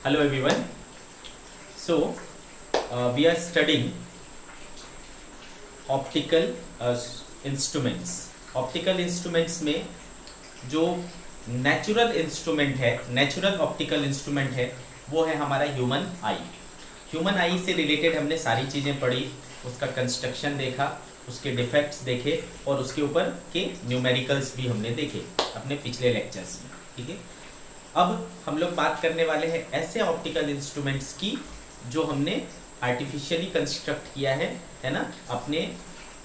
Hello everyone. So we are studying optical instruments. Optical instruments में जो natural instrument है, natural optical instrument है, वो है हमारा ह्यूमन आई. ह्यूमन आई से रिलेटेड हमने सारी चीज़ें पढ़ी, उसका कंस्ट्रक्शन देखा, उसके डिफेक्ट्स देखे और उसके ऊपर के न्यूमेरिकल्स भी हमने देखे अपने पिछले लेक्चर्स में. ठीक है, अब हम लोग बात करने वाले हैं ऐसे ऑप्टिकल इंस्ट्रूमेंट्स की जो हमने आर्टिफिशियली कंस्ट्रक्ट किया है ना, अपने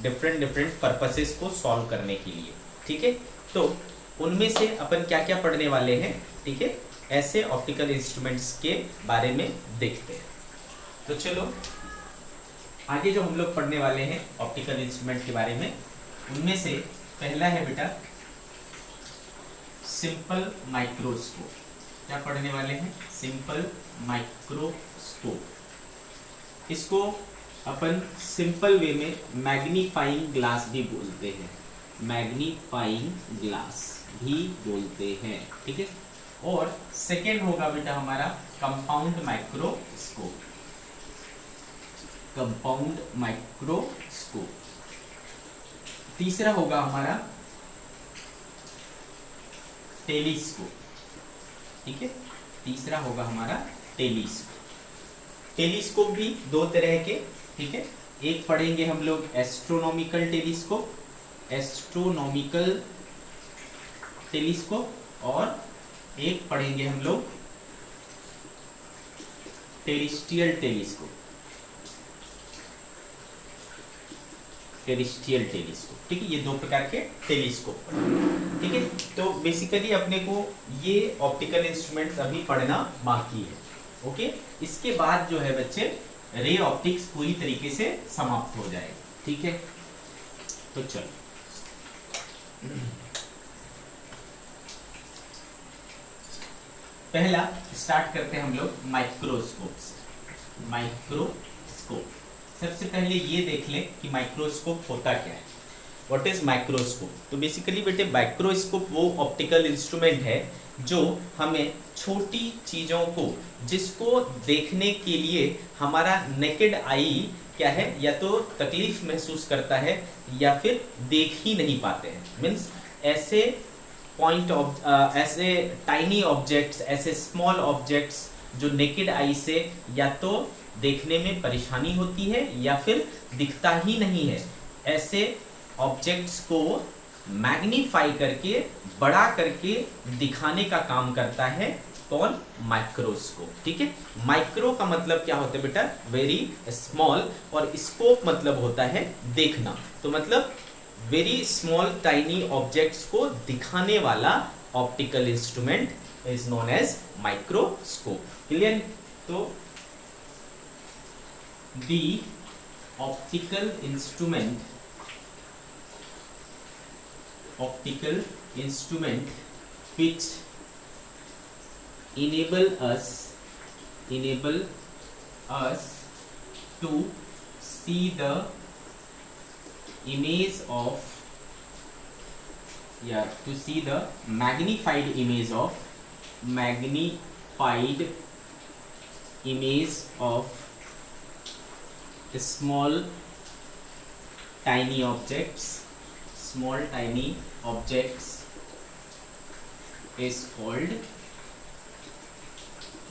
डिफरेंट पर्पसेस को सॉल्व करने के लिए. ठीक है, तो उनमें से अपन क्या क्या पढ़ने वाले हैं. ठीक है, ऐसे ऑप्टिकल इंस्ट्रूमेंट्स के बारे में देखते हैं. तो चलो आगे जो हम लोग पढ़ने वाले हैं ऑप्टिकल इंस्ट्रूमेंट के बारे में, उनमें से पहला है बेटा सिंपल माइक्रोस्कोप. क्या पढ़ने वाले हैं? Simple microscope. इसको अपन सिंपल वे में मैग्नीफाइंग ग्लास भी बोलते हैं, मैग्नीफाइंग ग्लास भी बोलते हैं. ठीक है, और सेकेंड होगा बेटा हमारा कंपाउंड माइक्रोस्कोप. Compound microscope. तीसरा होगा हमारा टेलीस्कोप. ठीक है, तीसरा होगा हमारा टेलीस्कोप. टेलीस्कोप भी दो तरह के. ठीक है, एक पढ़ेंगे हम लोग एस्ट्रोनॉमिकल टेलीस्कोप, एस्ट्रोनॉमिकल टेलीस्कोप, और एक पढ़ेंगे हम लोग टेरेस्ट्रियल टेलीस्कोप. Terrestrial telescope. ठीक है, ये दो प्रकार के टेलीस्कोप. ठीक है, तो बेसिकली अपने को ये ऑप्टिकल इंस्ट्रूमेंट्स अभी पढ़ना बाकी है. ओके, इसके बाद जो है बच्चे रे ऑप्टिक्स पूरी तरीके से समाप्त हो जाएगा. ठीक है, तो चलो पहला स्टार्ट करते हैं हम लोग माइक्रोस्कोप से. माइक्रोस्कोप. सबसे पहले ये देख लें कि माइक्रोस्कोप होता क्या है. What is microscope? तो बेसिकली बेटे माइक्रोस्कोप वो ऑप्टिकल इंस्ट्रूमेंट है जो हमें छोटी चीज़ों को, जिसको देखने के लिए हमारा नेकेड आई क्या है, या तो तकलीफ महसूस करता है या फिर देख ही नहीं पाते हैं. मीन्स ऐसे ऐसे टाइनी ऑब्जेक्ट्स, ऐसे स्मॉल ऑब्जेक्ट्स जो नेकेड आई से या तो देखने में परेशानी होती है या फिर दिखता ही नहीं है, ऐसे ऑब्जेक्ट्स को मैग्नीफाई करके, बड़ा करके दिखाने का काम करता है कौन? माइक्रोस्कोप. ठीक है, माइक्रो का मतलब क्या होता है बेटा? वेरी स्मॉल, और स्कोप मतलब होता है देखना. तो मतलब वेरी स्मॉल टाइनी ऑब्जेक्ट्स को दिखाने वाला optical instrument is known as microscope. Clear? तो the optical instrument which enable us to see the image of, to see the magnified image of small tiny objects is called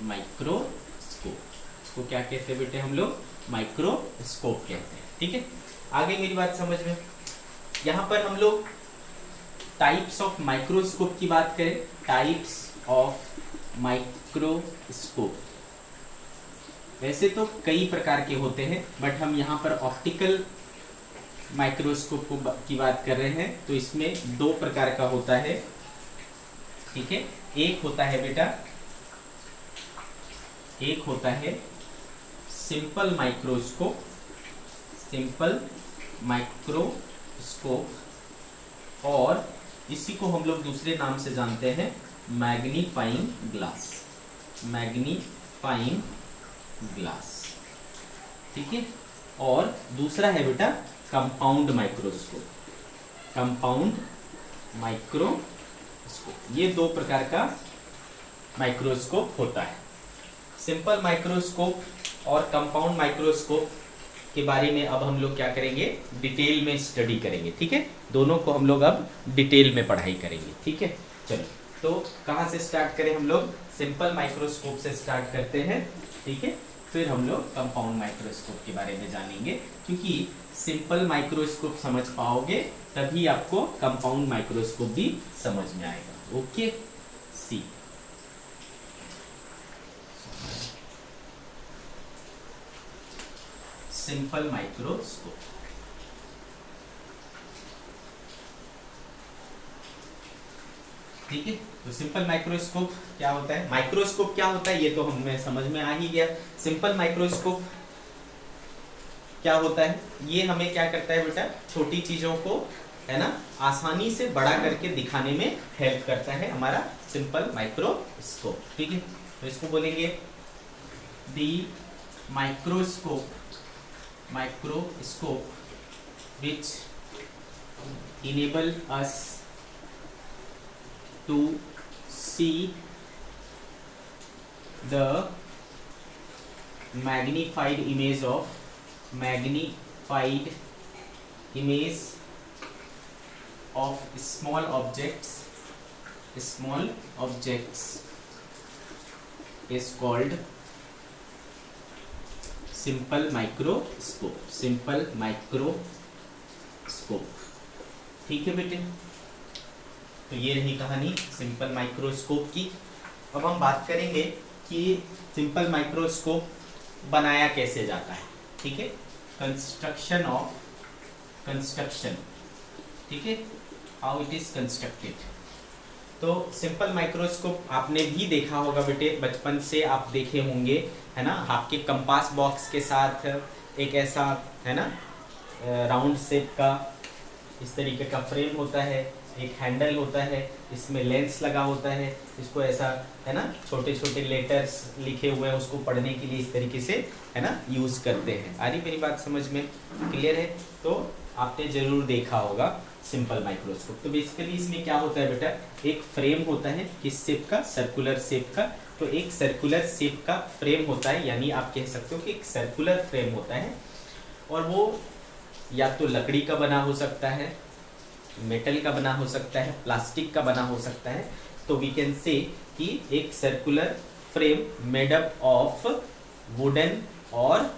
microscope. इसको क्या कहते हैं बेटे हम लोग? माइक्रोस्कोप कहते हैं. ठीक है, आगे मेरी बात समझ में. यहाँ पर हम लोग टाइप्स ऑफ माइक्रोस्कोप की बात करें. टाइप्स ऑफ माइक्रोस्कोप वैसे तो कई प्रकार के होते हैं, बट हम यहाँ पर ऑप्टिकल माइक्रोस्कोप की बात कर रहे हैं, तो इसमें दो प्रकार का होता है. ठीक है, एक होता है बेटा, एक होता है सिंपल माइक्रोस्कोप. सिंपल माइक्रोस्कोप, और इसी को हम लोग दूसरे नाम से जानते हैं मैग्नीफाइंग ग्लास. Magnifying glass. ठीक है, और दूसरा है बेटा कंपाउंड माइक्रोस्कोप. कंपाउंड माइक्रोस्कोप, ये दो प्रकार का माइक्रोस्कोप होता है. सिंपल माइक्रोस्कोप और कंपाउंड माइक्रोस्कोप के बारे में अब हम लोग क्या करेंगे, डिटेल में स्टडी करेंगे, ठीक है। दोनों को हम लोग अब डिटेल में पढ़ाई करेंगे, ठीक है। चलो, तो कहाँ से स्टार्ट करें हम लोग, सिंपल माइक्रोस्कोप से स्टार्ट करते हैं, ठीक है। फिर हम लोग कंपाउंड माइक्रोस्कोप के बारे में जानेंगे, क्योंकि सिंपल माइक्रोस्कोप समझ पाओगे तभी आपको कंपाउंड माइक्रोस्कोप भी समझ में आएगा। ओके, सी सिंपल माइक्रोस्कोप, ठीक है। तो सिंपल माइक्रोस्कोप क्या होता है, माइक्रोस्कोप क्या होता है ये तो हमें समझ में आ ही गया। सिंपल माइक्रोस्कोप क्या होता है, ये हमें क्या करता है बेटा, छोटी चीजों को, है ना, आसानी से बड़ा करके दिखाने में हेल्प करता है हमारा सिंपल माइक्रोस्कोप, ठीक है। तो इसको बोलेंगे दी microscope which enable us to see the magnified image of small objects is called simple microscope, ठीक है बेटे। तो ये रही कहानी सिंपल माइक्रोस्कोप की। अब हम बात करेंगे कि सिंपल माइक्रोस्कोप बनाया कैसे जाता है, ठीक है। कंस्ट्रक्शन, ठीक है, हाउ इट इज कंस्ट्रक्टेड। तो सिंपल माइक्रोस्कोप आपने भी देखा होगा बेटे, बचपन से आप देखे होंगे, है ना। आपके कंपास बॉक्स के साथ एक ऐसा, है ना, राउंड शेप का इस तरीके का फ्रेम होता है, एक हैंडल होता है, इसमें लेंस लगा होता है, इसको ऐसा, है ना, छोटे छोटे लेटर्स लिखे हुए हैं, उसको पढ़ने के लिए इस तरीके से, है ना, यूज करते हैं। आ रही मेरी बात समझ में, क्लियर है। तो आपने जरूर देखा होगा सिंपल माइक्रोस्कोप। तो बेसिकली इसमें क्या होता है बेटा, एक फ्रेम होता है किस शेप का, सर्कुलर शेप का। तो एक सर्कुलर शेप का फ्रेम होता है, यानी आप कह सकते हो कि एक सर्कुलर फ्रेम होता है, और वो या तो लकड़ी का बना हो सकता है, मेटल का बना हो सकता है, प्लास्टिक का बना हो सकता है। तो वी कैन से कि एक circular frame made up of wooden और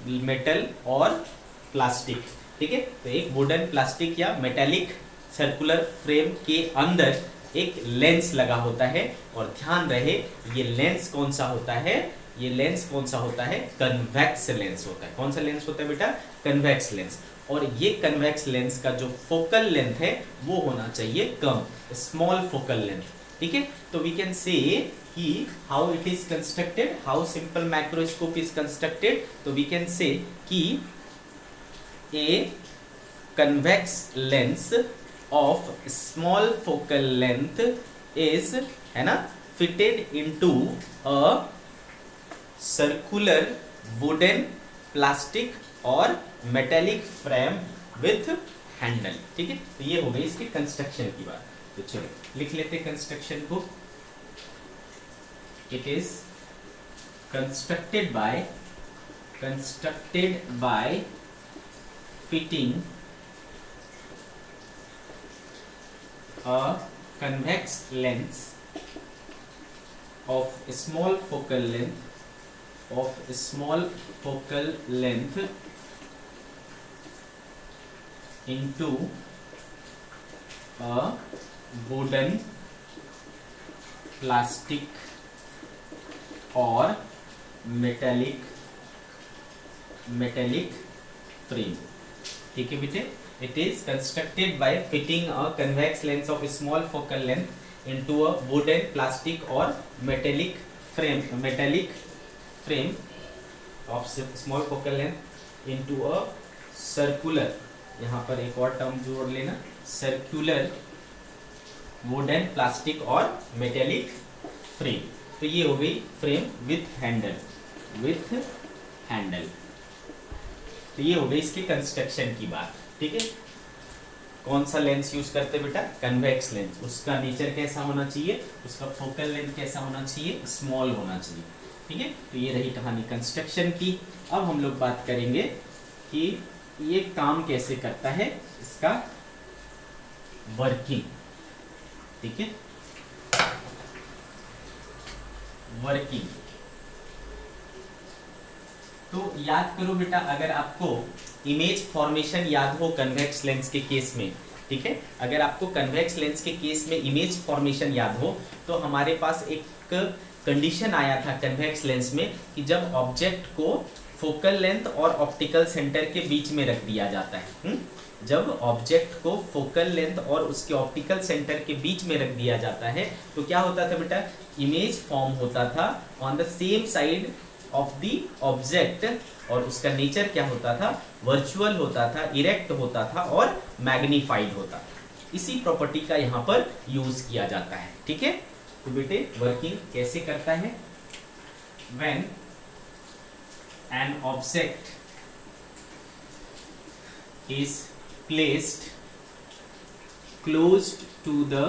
मेटल और प्लास्टिक, ठीक है। तो एक वुडन, प्लास्टिक या मेटेलिक सर्कुलर फ्रेम के अंदर एक लेंस लगा होता है, और ध्यान रहे ये लेंस कौन सा होता है, ये लेंस कौन सा होता है, कन्वेक्स लेंस होता है। कौन सा लेंस होता है बेटा, कन्वेक्स लेंस। और ये कन्वेक्स लेंस का जो फोकल लेंथ है वो होना चाहिए कम, स्मॉल फोकल लेंथ, ठीक है। तो वी कैन से कि how it is constructed, how simple microscope is constructed. तो वी कैन से कि a convex lens of small focal length is, है ना, fitted into a circular wooden, plastic और metallic frame with handle, ठीक है। तो ये हो गई इसकी कंस्ट्रक्शन की बात। तो चलो लिख लेते कंस्ट्रक्शन को। It is constructed bye fitting a convex lens of small focal length into a wooden, plastic or metallic frame, ठीक है बेटे। It is constructed by fitting a convex lens of small focal length into a wooden, plastic और metallic frame of small focal length into a circular, यहाँ पर एक और term जोड़ लेना, सर्कुलर वुडन, प्लास्टिक और मेटेलिक फ्रेम। तो ये हो गई फ्रेम विथ हैंडल। तो ये हो गई इसकी कंस्ट्रक्शन की बात, ठीक है। कौन सा लेंस यूज करते बेटा, कन्वेक्स लेंस। उसका नेचर कैसा होना चाहिए, उसका फोकल लेंथ कैसा होना चाहिए, स्मॉल होना चाहिए। ठीक है, तो ये रही कहानी कंस्ट्रक्शन की। अब हम लोग बात करेंगे कि ये काम कैसे करता है, इसका वर्किंग। ठीक है, वर्किंग। तो याद करो बेटा, अगर आपको इमेज फॉर्मेशन याद हो कन्वेक्स लेंस के केस में, ठीक है, अगर आपको कन्वेक्स लेंस के केस में इमेज फॉर्मेशन याद हो, तो हमारे पास एक कंडीशन आया था कन्वेक्स लेंस में कि जब ऑब्जेक्ट को फोकल लेंथ और ऑप्टिकल सेंटर के बीच में रख दिया जाता है, जब ऑब्जेक्ट को फोकल लेंथ और उसके ऑप्टिकल सेंटर के बीच में रख दिया जाता है, तो क्या होता था बेटा, इमेज फॉर्म होता था on the same side of the object, और उसका नेचर क्या होता था, वर्चुअल होता था, इरेक्ट होता था और मैग्नीफाइड होता था। इसी प्रॉपर्टी का यहाँ पर यूज किया जाता है। ठीक है, तो बेटे वर्किंग कैसे करता है, when an object is placed close to the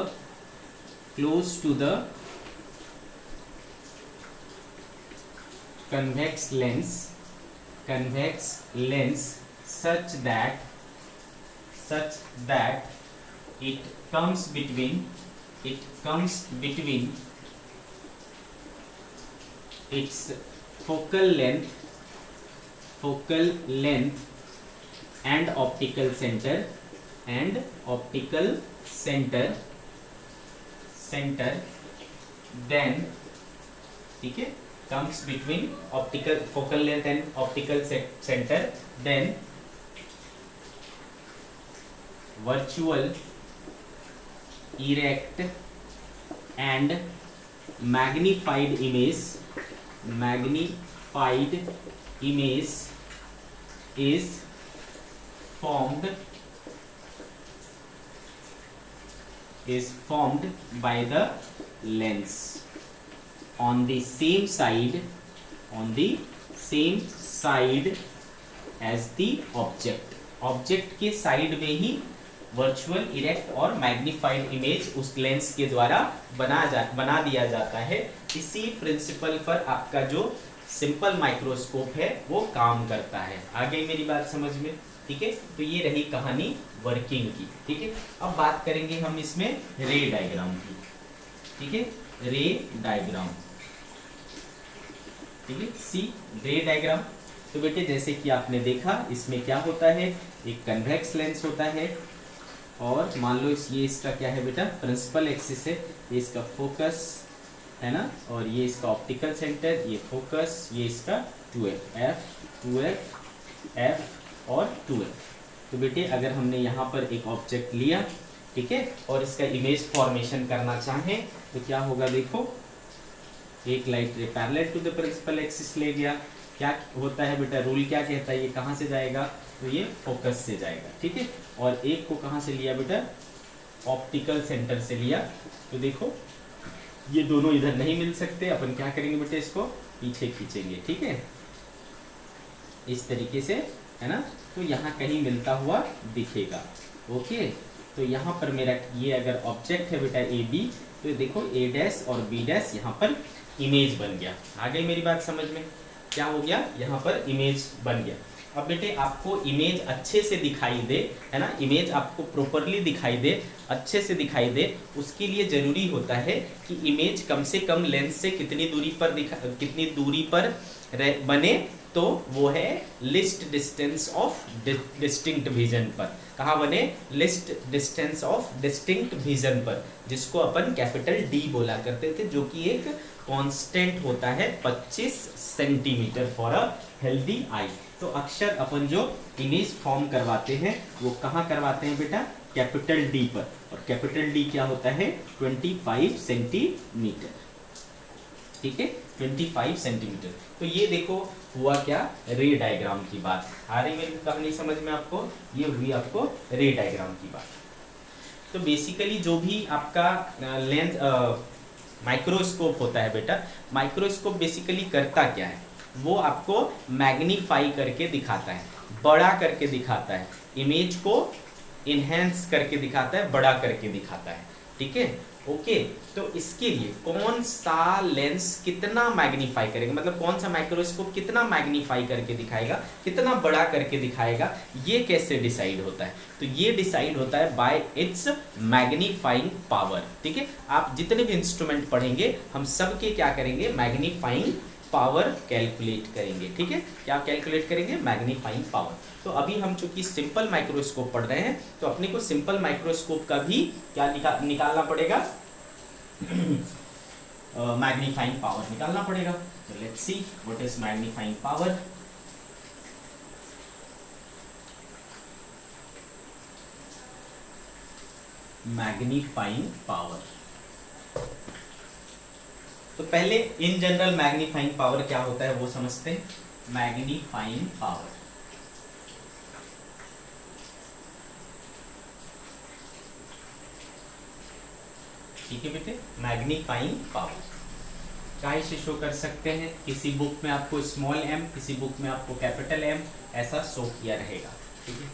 convex lens such that it comes between its focal length and optical center then, ठीक है, comes between optical focal length and optical center, then virtual, erect and magnified image is formed by the lens on the same side as the object के side में ही virtual, erect और magnified image उस lens के द्वारा बना दिया जाता है। इसी प्रिंसिपल पर आपका जो सिंपल माइक्रोस्कोप है वो काम करता है। आगे मेरी बात समझ में? ठीक है, तो ये रही कहानी वर्किंग की। ठीक है, अब बात करेंगे हम इसमें रे डायग्राम की। ठीक है, रे डायग्राम, ठीक है, सी रे डायग्राम। तो बेटे जैसे कि आपने देखा, इसमें क्या होता है, एक कन्वेक्स लेंस होता है, और मान लो ये इसका क्या है बेटा, प्रिंसिपल एक्सिस है, ये इसका फोकस है ना, और ये इसका ऑप्टिकल सेंटर, ये फोकस, ये इसका 2F और 2F। तो बेटे अगर हमने यहाँ पर एक ऑब्जेक्ट लिया, ठीक है, और इसका इमेज फॉर्मेशन करना चाहें तो क्या होगा, देखो एक light ray parallel to the principal axis ले गया, क्या होता है बेटा, रूल क्या कहता है, ये कहाँ से जाएगा, तो ये फोकस से जाएगा। ठीक है, और एक को कहाँ से लिया बेटा, ऑप्टिकल सेंटर से लिया। तो देखो ये दोनों इधर नहीं मिल सकते, अपन क्या करेंगे बेटे, इसको पीछे खींचेंगे। ठीक है, इस तरीके से, है ना, तो यहाँ कहीं मिलता हुआ दिखेगा। ओके, तो यहाँ पर मेरा ये अगर ऑब्जेक्ट है बेटा ए बी, तो देखो ए डैश और बी डैश यहाँ पर इमेज बन गया। आ गई मेरी बात समझ में? क्या हो गया, यहाँ पर इमेज बन गया। अब बेटे आपको इमेज अच्छे से दिखाई दे, है ना, इमेज आपको प्रॉपरली दिखाई दे, अच्छे से दिखाई दे, उसके लिए जरूरी होता है कि इमेज कम से कम लेंस से कितनी दूरी पर बने, तो वो है list distance of distinct vision पर। कहाँ बने, list distance of distinct vision पर, जिसको अपन कैपिटल डी बोला करते थे, जो कि एक कांस्टेंट होता है 25 centimetre for a healthy I. तो अक्सर अपन जो इमेज फॉर्म करवाते हैं वो कहाँ करवाते हैं बेटा, कैपिटल डी पर, और कैपिटल डी क्या होता है, 25 सेंटीमीटर। ठीक है, 25 सेंटीमीटर। तो ये देखो हुआ क्या, रे डायग्राम की बात। आ रही मेरी कहानी समझ में आपको? ये हुई आपको रे डायग्राम की बात। तो बेसिकली जो भी आपका लेंस माइक्रोस्कोप होता है बेटा, माइक्रोस्कोप बेसिकली करता क्या है, वो आपको मैग्नीफाई करके दिखाता है, बड़ा करके दिखाता है, इमेज को इन्हेंस करके दिखाता है, बड़ा करके दिखाता है। ठीक है, ओके, तो इसके लिए कौन सा लेंस कितना मैग्नीफाई करेगा, मतलब कौन सा माइक्रोस्कोप कितना मैग्नीफाई करके दिखाएगा, कितना बड़ा करके दिखाएगा, ये कैसे डिसाइड होता है? तो ये डिसाइड होता है बाय इट्स मैग्नीफाइंग पावर। ठीक है, आप जितने भी इंस्ट्रूमेंट पढ़ेंगे हम सबके क्या करेंगे, मैग्नीफाइंग पावर कैलकुलेट करेंगे। ठीक है, क्या कैलकुलेट करेंगे, मैग्नीफाइंग पावर। तो अभी हम चूंकि सिंपल माइक्रोस्कोप पढ़ रहे हैं तो अपने को सिंपल माइक्रोस्कोप का भी क्या निकालना पड़ेगा, मैग्नीफाइंग पावर निकालना पड़ेगा। तो let's see what is magnifying power. Magnifying power, तो पहले इन जनरल मैग्नीफाइंग पावर क्या होता है वो समझते हैं। मैग्नीफाइंग पावर, ठीक है बेटे, मैग्नीफाइंग पावर क्या से शो कर सकते हैं, किसी बुक में आपको स्मॉल एम, किसी बुक में आपको कैपिटल एम ऐसा शो किया रहेगा। ठीक है,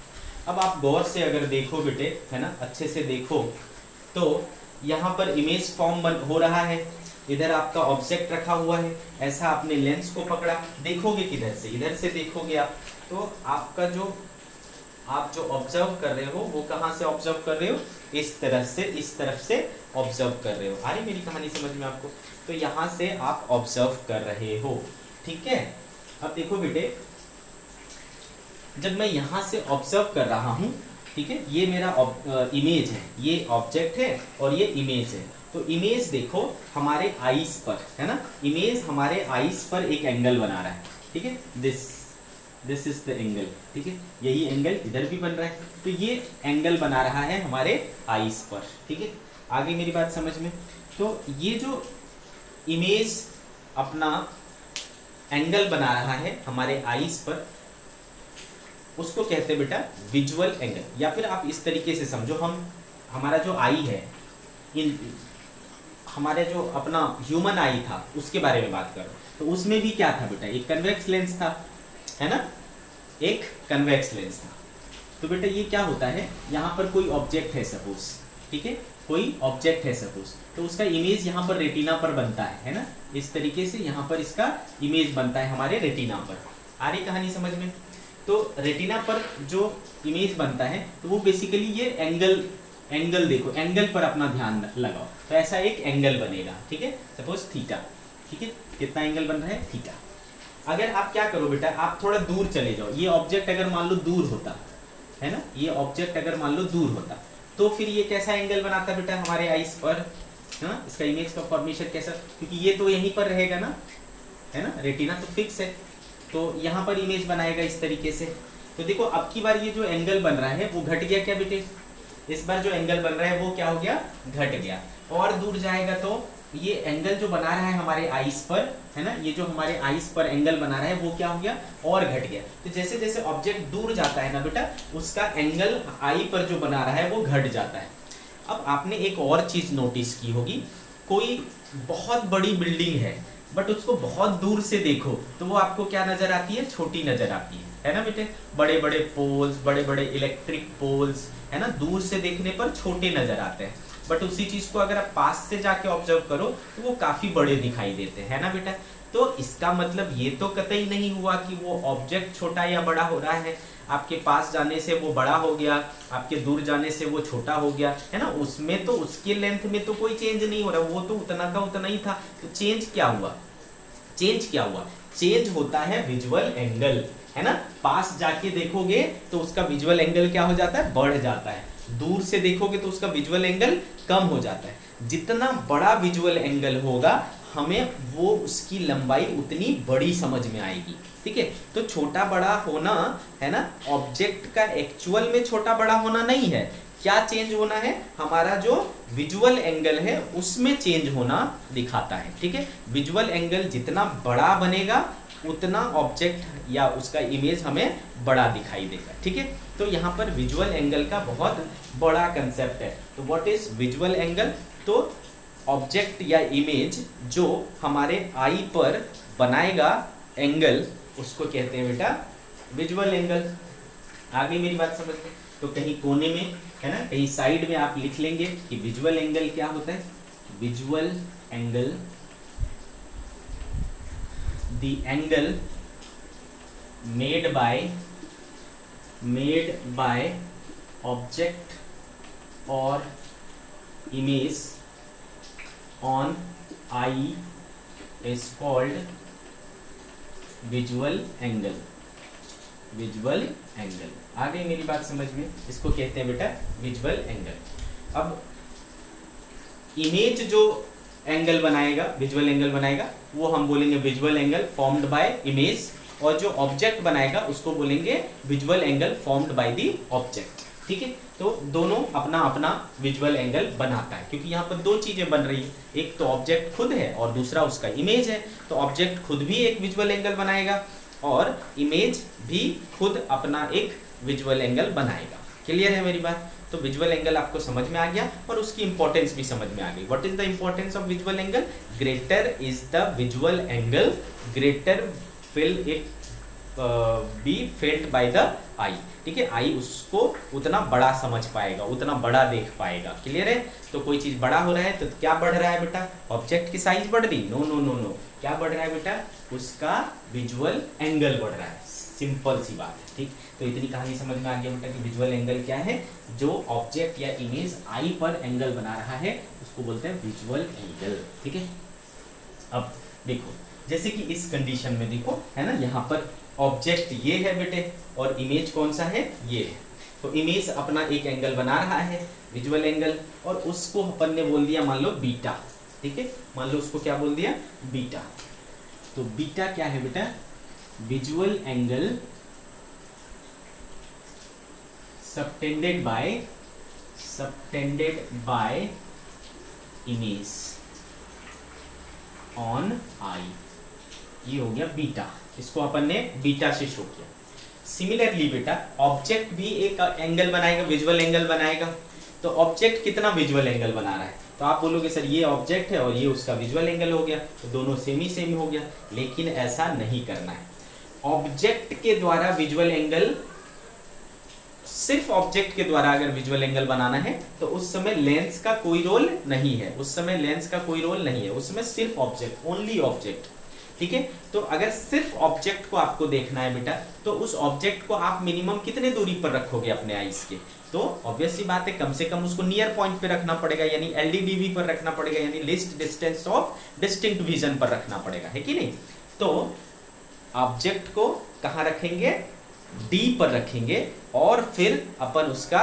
अब आप गौर से अगर देखो बेटे, है ना, अच्छे से देखो तो यहाँ पर इमेज फॉर्म हो रहा है, इधर आपका ऑब्जेक्ट रखा हुआ है, ऐसा आपने लेंस को पकड़ा, देखोगे किधर से, इधर से देखोगे आप, तो आपका जो आप जो ऑब्जर्व कर रहे हो वो कहाँ से ऑब्जर्व कर रहे हो, इस तरफ से, इस तरफ से ऑब्जर्व कर रहे हो। आ रही मेरी कहानी समझ में आपको? तो यहाँ से आप ऑब्जर्व कर रहे हो। ठीक है, अब देखो बेटे, जब मैं यहाँ से ऑब्जर्व कर रहा हूँ, ठीक है, ये मेरा इमेज है, ये ऑब्जेक्ट है और ये इमेज है। तो इमेज देखो हमारे आईज पर, है ना, इमेज हमारे आईज पर एक एंगल बना रहा है। ठीक है, दिस इज द एंगल। ठीक है, यही एंगल इधर भी बन रहा है, तो ये एंगल बना रहा है हमारे आईज पर। ठीक है, आगे मेरी बात समझ में? तो ये जो इमेज अपना एंगल बना रहा है हमारे आईज पर, उसको कहते हैं बेटा विजुअल एंगल। या फिर आप इस तरीके से समझो, हमारा जो आई है, इन हमारे जो अपना ह्यूमन आई था उसके बारे में बात करो, तो उसमें भी क्या था बेटा, एक कन्वेक्स लेंस था, है ना, एक कन्वेक्स लेंस था। तो बेटा ये क्या होता है, यहाँ पर कोई ऑब्जेक्ट है सपोज, ठीक है, कोई ऑब्जेक्ट है सपोज, तो उसका इमेज यहाँ पर रेटिना पर बनता है ना, इस तरीके से यहाँ पर इसका इमेज बनता है हमारे रेटिना पर। आ रही कहानी समझ में? तो रेटिना पर जो इमेज बनता है तो वो बेसिकली ये एंगल देखो, एंगल पर अपना ध्यान लगाओ, तो ऐसा एक एंगल बनेगा। ठीक है, सपोज थीटा। ठीक है, कितना एंगल बन रहा है, थीटा। अगर आप क्या करो बेटा, आप थोड़ा दूर चले जाओ, ये ऑब्जेक्ट अगर मान लो दूर होता है ना, ये ऑब्जेक्ट अगर मान लो दूर होता, तो फिर ये कैसा एंगल बनाता बेटा हमारे आईज पर, है ना, इसका इमेज का फॉर्मेशन कैसा, क्योंकि ये तो यहीं पर रहेगा ना, है ना, रेटिना तो फिक्स है, तो यहाँ पर इमेज बनाएगा इस तरीके से। तो देखो अब की बार ये जो एंगल बन रहा है वो घट गया क्या बेटे, इस बार जो एंगल बन रहा है वो क्या हो गया, घट गया। और दूर जाएगा तो ये एंगल जो बना रहा है हमारे आईज पर, है ना, ये जो हमारे आईज पर एंगल बना रहा है वो क्या हो गया, और घट गया। तो जैसे जैसे ऑब्जेक्ट दूर जाता है ना बेटा, उसका एंगल आई पर जो बना रहा है वो घट जाता है। अब आपने एक और चीज नोटिस की होगी, कोई बहुत बड़ी बिल्डिंग है बट उसको बहुत दूर से देखो तो वो आपको क्या नजर आती है, छोटी नजर आती है ना बेटे। बड़े बड़े पोल्स, बड़े बड़े इलेक्ट्रिक पोल्स, है ना, दूर से देखने पर छोटे नजर आते हैं, बट उसी चीज को अगर आप पास से जाके ऑब्जर्व करो तो वो काफी बड़े दिखाई देते हैं, है ना बेटा। तो इसका मतलब ये तो कतई नहीं हुआ कि वो ऑब्जेक्ट छोटा या बड़ा हो रहा है, आपके पास जाने से वो बड़ा हो गया, आपके दूर जाने से वो छोटा हो गया, है ना, उसमें तो उसके लेंथ में तो कोई चेंज नहीं हो रहा, वो तो उतना का उतना ही था। तो चेंज क्या हुआ, चेंज क्या हुआ, चेंज होता है विजुअल एंगल, है ना। पास जाके देखोगे तो उसका विजुअल एंगल क्या हो जाता है, बढ़ जाता है, दूर से देखोगे तो उसका विजुअल एंगल कम हो जाता है। जितना बड़ा विजुअल एंगल होगा हमें वो उसकी लंबाई उतनी बड़ी समझ में आएगी। ठीक है, तो छोटा बड़ा होना, है ना, ऑब्जेक्ट का एक्चुअल में छोटा बड़ा होना नहीं है, क्या चेंज होना है, हमारा जो विजुअल एंगल है उसमें चेंज होना दिखाता है। ठीक है, विजुअल एंगल जितना बड़ा बनेगा उतना ऑब्जेक्ट या उसका इमेज हमें बड़ा दिखाई देगा। ठीक है, तो यहाँ पर विजुअल एंगल का बहुत बड़ा कंसेप्ट है। तो व्हाट इज विजुअल एंगल, तो ऑब्जेक्ट या इमेज जो हमारे आई पर बनाएगा एंगल, उसको कहते हैं बेटा विजुअल एंगल। आगे मेरी बात समझ में? तो कहीं कोने में, है ना, कहीं साइड में आप लिख लेंगे कि विजुअल एंगल क्या होता है, visual angle, the angle made by object or image on eye is called visual angle. Visual angle, आ गई मेरी बात समझ में? इसको कहते हैं बेटा विजुअल एंगल। अब इमेज जो एंगल बनाएगा, विजुअल एंगल बनाएगा, वो हम बोलेंगे visual angle formed by image, और जो ऑब्जेक्ट बनाएगा उसको बोलेंगे visual angle formed by the object. ठीक है, तो दोनों अपना अपना विजुअल एंगल बनाता है, क्योंकि यहाँ पर दो चीजें बन रही है, एक तो ऑब्जेक्ट खुद है और दूसरा उसका इमेज है। तो ऑब्जेक्ट खुद भी एक विजुअल एंगल बनाएगा और इमेज भी खुद अपना एक विजुअल एंगल बनाएगा। क्लियर है मेरी बात? तो विजुअल एंगल आपको समझ में आ गया और उसकी इंपॉर्टेंस भी समझ में आ गई। What is the importance of visual angle? Greater is the visual angle, greater will it be felt by the eye. ठीक है, आई उसको उतना बड़ा समझ पाएगा, उतना बड़ा देख पाएगा। क्लियर है? तो कोई चीज बड़ा हो रहा है तो क्या बढ़ रहा है बेटा? ऑब्जेक्ट की साइज बढ़ रही? नो नो नो नो, क्या बढ़ रहा है बेटा? उसका विजुअल एंगल बढ़ रहा है। सिंपल सी बात है। ठीक, तो इतनी कहानी समझ में आ गया बेटा कि विजुअल एंगल क्या है? जो ऑब्जेक्ट या इमेज आई पर एंगल बना रहा है उसको बोलते हैं विजुअल एंगल। ठीक है, अब देखो जैसे कि इस कंडीशन में देखो, है ना, यहाँ पर ऑब्जेक्ट ये है बेटे और इमेज कौन सा है? ये है। तो इमेज अपना एक एंगल बना रहा है, विजुअल एंगल, और उसको अपन ने बोल दिया मान लो बीटा। ठीक है, मान लो उसको क्या बोल दिया? बीटा। तो बीटा क्या है बेटा? Visual angle subtended bye image on I, ये हो गया बीटा। इसको अपन ने बीटा से शो किया। सिमिलरली बेटा ऑब्जेक्ट भी एक एंगल बनाएगा, विजुअल एंगल बनाएगा। तो ऑब्जेक्ट कितना विजुअल एंगल बना रहा है? तो आप बोलोगे सर ये ऑब्जेक्ट है और ये उसका विजुअल एंगल हो गया, तो दोनों सेम ही हो गया। लेकिन ऐसा नहीं करना है। ऑब्जेक्ट के द्वारा विजुअल एंगल, सिर्फ ऑब्जेक्ट के द्वारा अगर विजुअल एंगल बनाना है तो उस समय लेंस का कोई रोल नहीं है, उस समय लेंस का कोई रोल नहीं है, उस समय सिर्फ ऑब्जेक्ट, ओनली ऑब्जेक्ट। ठीक है, तो अगर सिर्फ ऑब्जेक्ट को आपको देखना है बेटा, तो उस ऑब्जेक्ट को आप मिनिमम कितने दूरी पर रखोगे अपने आईज के? तो ऑब्वियस सी बात है, कम से कम उसको नियर पॉइंट पे रखना पड़ेगा, यानी एलडीबीवी पर रखना पड़ेगा, यानी least distance of distinct vision पर रखना पड़ेगा, है कि नहीं? तो ऑब्जेक्ट को कहाँ रखेंगे? डी पर रखेंगे और फिर अपन उसका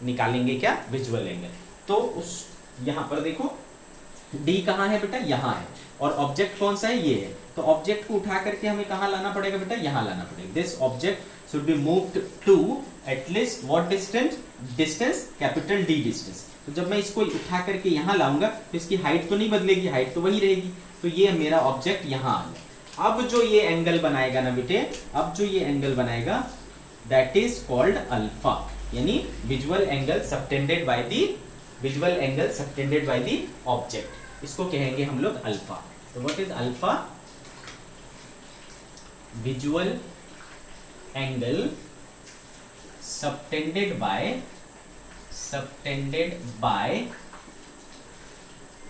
निकालेंगे क्या? Visual angle. तो उस यहाँ पर देखो डी कहाँ है बेटा? यहाँ है, और ऑब्जेक्ट कौन सा है? ये है। तो ऑब्जेक्ट को उठा करके हमें कहाँ लाना पड़ेगा बेटा? यहाँ लाना पड़ेगा। This object should be moved to at least what distance? Distance capital D distance. तो जब मैं इसको उठा करके यहाँ लाऊंगा तो इसकी हाइट तो नहीं बदलेगी, हाइट तो वही रहेगी। तो ये मेरा ऑब्जेक्ट यहाँ आ गया। अब जो ये एंगल बनाएगा ना बेटे, अब जो ये एंगल बनाएगा दैट इज कॉल्ड अल्फा, यानी visual angle subtended bye the object. इसको कहेंगे हम लोग अल्फा। तो what is alpha? Visual angle subtended by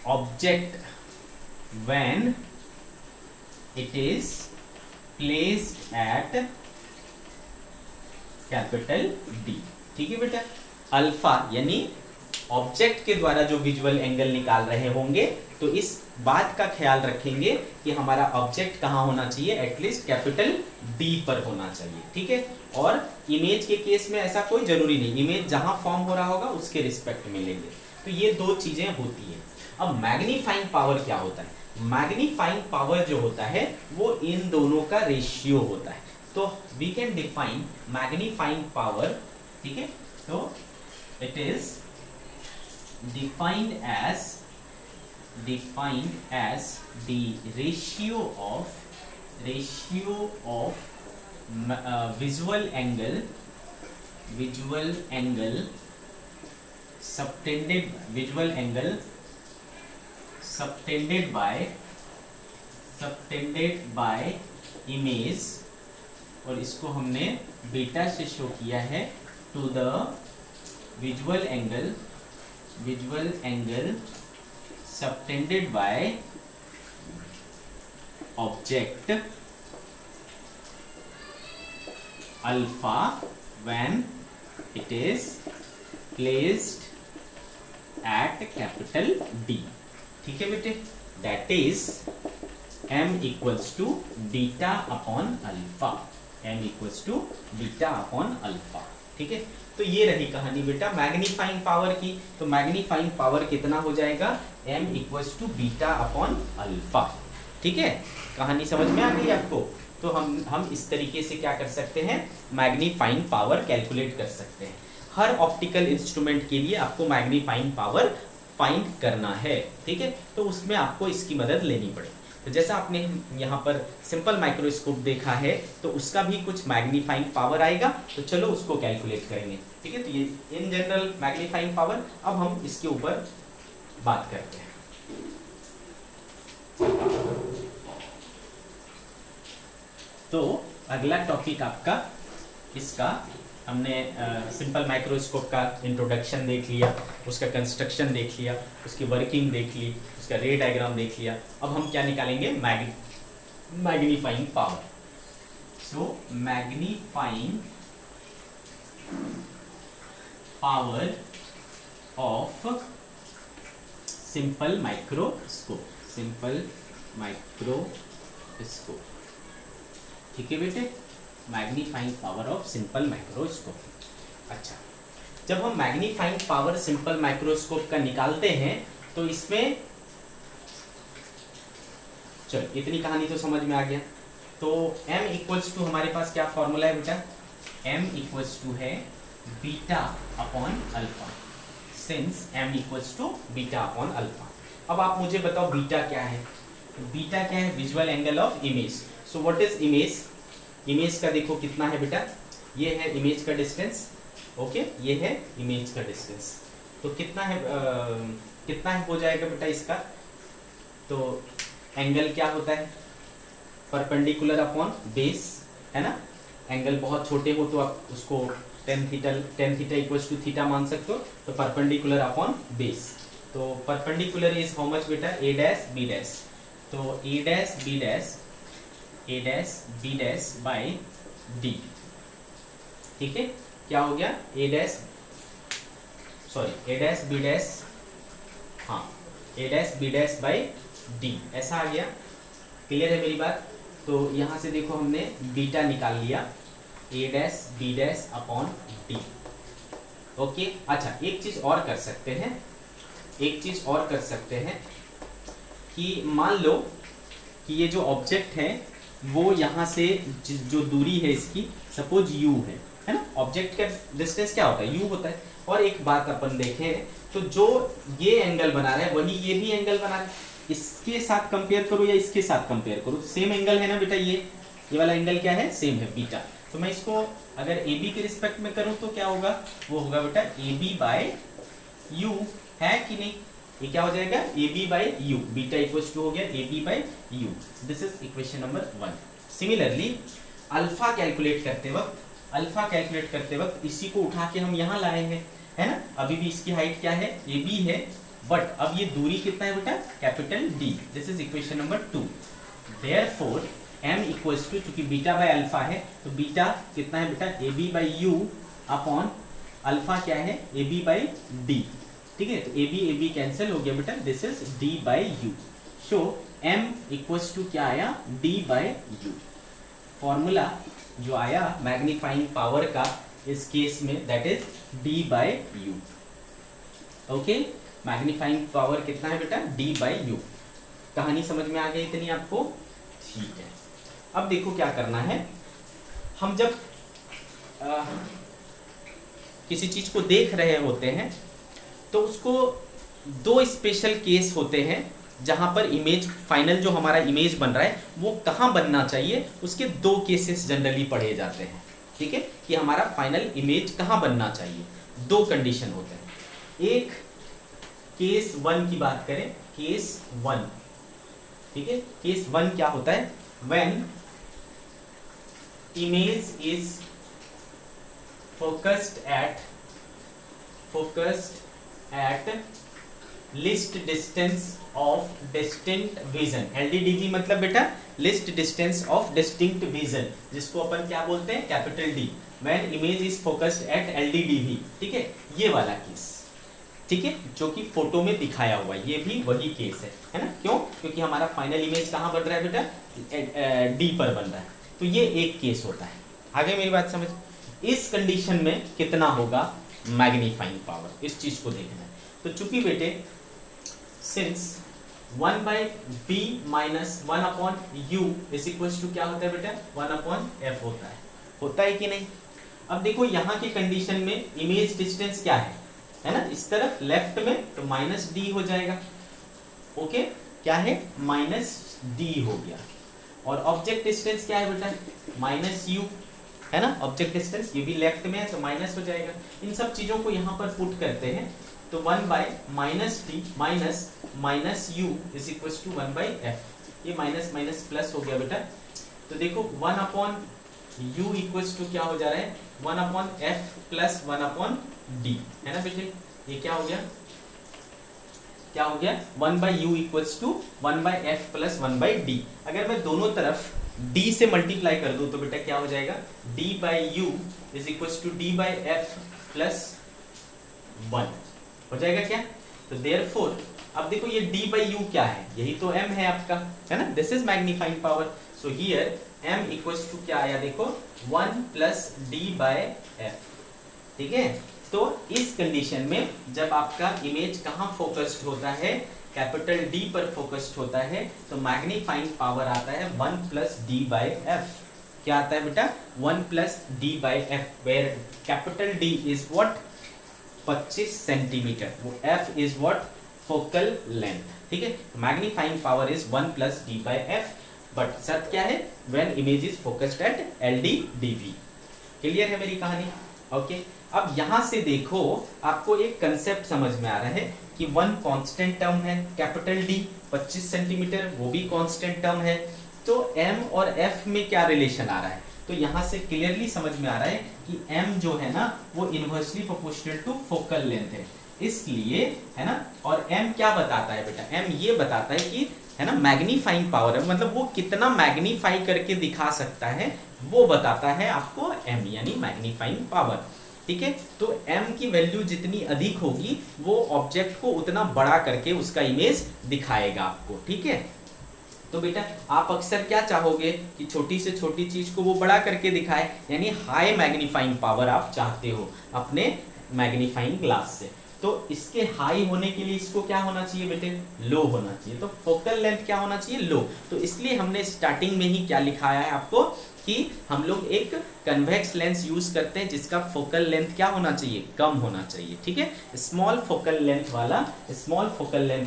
object when it is placed at capital D। ठीक है बेटा, अल्फा यानी ऑब्जेक्ट के द्वारा जो विजुअल एंगल निकाल रहे होंगे, तो इस बात का ख्याल रखेंगे कि हमारा ऑब्जेक्ट कहाँ होना चाहिए? एटलीस्ट कैपिटल D पर होना चाहिए। ठीक है, और इमेज के केस में ऐसा कोई जरूरी नहीं, इमेज जहां फॉर्म हो रहा होगा उसके रिस्पेक्ट में लेंगे। तो ये दो चीजें होती है। अब मैग्नीफाइंग पावर क्या होता है? मैग्नीफाइंग पावर जो होता है वो इन दोनों का रेशियो होता है। तो we can define magnifying power. ठीक है, तो it is defined as the ratio of visual angle subtended by image, और इसको हमने बीटा से शो किया है, to the visual angle subtended by object alpha when it is placed at capital D. ठीक है बेटे, that is m equals to beta upon alpha, m equals to beta upon alpha. ठीक है, तो ये रही कहानी बेटा मैग्नीफाइंग पावर की। तो मैग्नीफाइंग पावर कितना हो जाएगा, m equals to beta upon alpha. ठीक है, कहानी समझ में आ गई आपको। तो हम इस तरीके से क्या कर सकते हैं, मैग्नीफाइंग पावर कैलकुलेट कर सकते हैं। हर ऑप्टिकल इंस्ट्रूमेंट के लिए आपको मैग्नीफाइंग पावर फाइंड करना है। ठीक है, तो उसमें आपको इसकी मदद लेनी पड़ेगी। तो जैसा आपने यहाँ पर सिंपल माइक्रोस्कोप देखा है, तो उसका भी कुछ मैग्नीफाइंग पावर आएगा। तो चलो उसको कैलकुलेट करेंगे। ठीक है, तो ये इन जनरल मैग्नीफाइंग पावर। अब हम इसके ऊपर बात करते हैं। तो अगला टॉपिक आपका इसका, हमने सिंपल माइक्रोस्कोप का इंट्रोडक्शन देख लिया, उसका कंस्ट्रक्शन देख लिया, उसकी वर्किंग देख ली, उसका रे डायग्राम देख लिया। अब हम क्या निकालेंगे, magnifying power. So magnifying power of simple microscope, simple microscope. ठीक है बेटे, magnifying power of simple microscope. अच्छा, जब हम मैग्नीफाइंग पावर सिंपल माइक्रोस्कोप का निकालते हैं तो इसमें, चलो इतनी कहानी तो समझ में आ गया। तो m इक्वल्स टू हमारे पास क्या फॉर्मूला है बेटा, m इक्वल्स टू है beta upon alpha, since m equals to beta upon alpha. अब आप मुझे बताओ बीटा क्या है। बीटा क्या है, visual angle of image. So what is image, image का देखो कितना है बेटा, ये है इमेज का डिस्टेंस। ओके, ये है इमेज का डिस्टेंस। तो कितना है, कितना है हो जाएगा बेटा इसका। तो एंगल क्या होता है, परपेंडिकुलर अपॉन बेस, है ना। एंगल बहुत छोटे हो तो आप उसको tan theta equals to theta मान सकते हो। तो परपेंडिकुलर अपॉन बेस, तो परपेंडिकुलर इज हाउ मच बेटा, a डैश b डैश। तो a dash b dash, a dash b dash by d। ठीक है, क्या हो गया, a डैश b डैश, हाँ a dash b dash by d, ऐसा आ गया। क्लियर है मेरी बात। तो यहाँ से देखो हमने बीटा निकाल लिया, a dash b dash upon d। Okay, अच्छा एक चीज और कर सकते हैं, कि मान लो कि ये जो ऑब्जेक्ट है वो यहाँ से जो दूरी है इसकी, सपोज u है ना। ऑब्जेक्ट का डिस्टेंस क्या होता है, u होता है। और एक बात अपन देखें तो जो ये एंगल बना रहा है वही ये भी एंगल बना रहा है। इसके साथ कंपेयर करो या इसके साथ कंपेयर करो, सेम एंगल है ना बेटा। ये वाला एंगल क्या है, सेम है, बीटा। तो मैं इसको अगर ए बी के रिस्पेक्ट में करूँ तो क्या होगा, वो होगा बेटा ए बी बाय यू, है कि नहीं। ये क्या हो जाएगा, A B by u, beta equals to हो गया A B by u. This is equation number 1। Similarly alpha calculate करते वक्त इसी को उठा के हम यहाँ लाए हैं, है ना। अभी भी इसकी हाइट क्या है, ए बी है, बट अब ये दूरी कितना है बेटा, capital D. This is equation number 2। Therefore m equals to, चूंकि बीटा बाय अल्फा है तो बीटा कितना है बेटा, A B by u upon alpha क्या है, ए बी बाई डी। ठीक है, तो ए बी कैंसिल हो गया बेटा, this is d by u. So m equals to क्या आया, d बाई यू। फॉर्मूला जो आया मैग्नीफाइंग पावर का इस केस में, that is d by you. Okay, magnifying power कितना है बेटा, d बाई यू। कहानी समझ में आ गई इतनी आपको, ठीक है। अब देखो क्या करना है, हम जब किसी चीज को देख रहे होते हैं तो उसको दो स्पेशल केस होते हैं जहां पर इमेज, फाइनल जो हमारा इमेज बन रहा है वो कहाँ बनना चाहिए, उसके दो केसेस जनरली पढ़े जाते हैं। ठीक है, कि हमारा फाइनल इमेज कहाँ बनना चाहिए, दो कंडीशन होते हैं। एक केस 1 की बात करें, केस 1, ठीक है। केस 1 क्या होता है, when image is focused at least distance of distinct vision. LDDV मतलब बेटा list distance of distinct vision, जिसको अपन क्या बोलते हैं, capital D, when image is focused at LDDV। ठीक है, ये वाला केस, ठीक है, जो कि फोटो में दिखाया हुआ है, ये भी वही केस है ना। क्यों? क्योंकि हमारा फाइनल इमेज कहाँ बन रहा है बेटा, D पर बन रहा है। तो ये एक केस होता है। आगे मेरी बात समझ, इस कंडीशन में कितना होगा मैग्नीफाइंग पावर, इस चीज को देखना है। तो चूंकि बेटे since 1/v minus 1/u is equals to क्या होता है बेटा, 1/f होता है कि नहीं। अब देखो यहाँ की कंडीशन में इमेज डिस्टेंस क्या है ना, इस तरफ लेफ्ट में, तो -d हो जाएगा। ओके, क्या है, -d हो गया। और ऑब्जेक्ट डिस्टेंस क्या है बेटा, -u है ना, ऑब्जेक्ट डिस्टेंस, ये भी लेफ्ट में है तो माइनस हो जाएगा। इन सब चीजों को यहाँ पर पुट करते हैं, तो 1/-d minus -u is equal to 1/f। ये माइनस माइनस प्लस हो गया बेटा। तो देखो 1/u इक्वल्स टू क्या हो जा रहा है, 1/f प्लस 1/d है ना बेटे। ये क्या हो गया, क्या हो गया, 1/u equals to 1/f plus 1/d। अगर मैं दोनों तरफ d से मल्टीप्लाई कर दूं तो बेटा क्या हो जाएगा, d/u is equals to d/f plus 1 हो जाएगा क्या। तो देयरफॉर अब देखो ये d/u क्या है, यही तो m है आपका, है ना, this is magnifying power. So here m equals to क्या आया, देखो 1 प्लस d/f। ठीक है, तो इस कंडीशन में जब आपका इमेज कहाँ फोकस्ड होता है, कैपिटल D पर फोकस्ड होता है, तो मैग्नीफाइंग पावर आता है 1 प्लस d/f। क्या आता है बेटा, 1 plus d/f, where capital D is what, 25 centimetre, वो f is what, focal length. ठीक है, magnifying power is 1 plus d/f, but शर्त क्या है, when image is focused at LDDV। Clear है मेरी कहानी। ओके, अब यहां से देखो आपको एक कंसेप्ट समझ में आ रहा है कि 1 कांस्टेंट टर्म है, कैपिटल D 25 सेंटीमीटर, वो भी कांस्टेंट टर्म है। तो m और f में क्या रिलेशन आ रहा है, तो यहां से क्लियरली समझ में आ रहा है कि m जो है ना वो inversely proportional to focal length है, इसलिए है ना। और m क्या बताता है बेटा, m ये बताता है कि है ना मैग्नीफाइंग पावर है, मतलब वो कितना मैग्नीफाई करके दिखा सकता है वो बताता है आपको m, यानी मैग्नीफाइंग पावर। ठीक है, तो m की वैल्यू जितनी अधिक होगी वो ऑब्जेक्ट को उतना बड़ा करके उसका इमेज दिखाएगा आपको। ठीक है, तो बेटा आप अक्सर क्या चाहोगे कि छोटी से छोटी चीज को वो बड़ा करके दिखाए, यानी हाई मैग्नीफाइंग पावर आप चाहते हो अपने मैग्नीफाइंग ग्लास से। तो इसके हाई होने के लिए इसको क्या होना चाहिए बेटे, लो होना चाहिए। तो फोकल लेंथ क्या होना चाहिए, लो। तो इसलिए हमने स्टार्टिंग में ही क्या लिखाया है आपको कि हम लोग एक कन्वेक्स लेंस यूज करते हैं जिसका फोकल लेंथ क्या होना चाहिए, कम होना चाहिए। ठीक है, स्मॉल फोकल लेंथ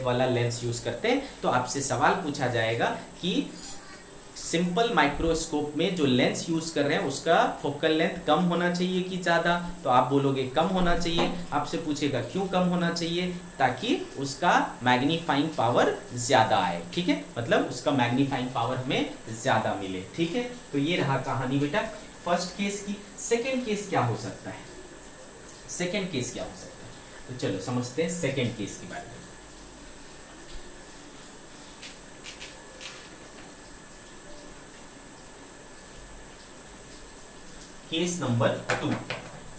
वाला लेंस यूज करते हैं। तो आपसे सवाल पूछा जाएगा कि सिंपल माइक्रोस्कोप में जो लेंस यूज कर रहे हैं उसका फोकल लेंथ कम होना चाहिए कि ज़्यादा, तो आप बोलोगे कम होना चाहिए। आपसे पूछेगा क्यों कम होना चाहिए, ताकि उसका मैग्नीफाइंग पावर ज़्यादा आए। ठीक है, मतलब उसका मैग्नीफाइंग पावर हमें ज़्यादा मिले। ठीक है, तो ये रहा कहानी बेटा फर्स्ट केस की। सेकेंड केस क्या हो सकता है, सेकेंड केस क्या हो सकता है, तो चलो समझते हैं सेकेंड केस के बारे में। केस नंबर 2,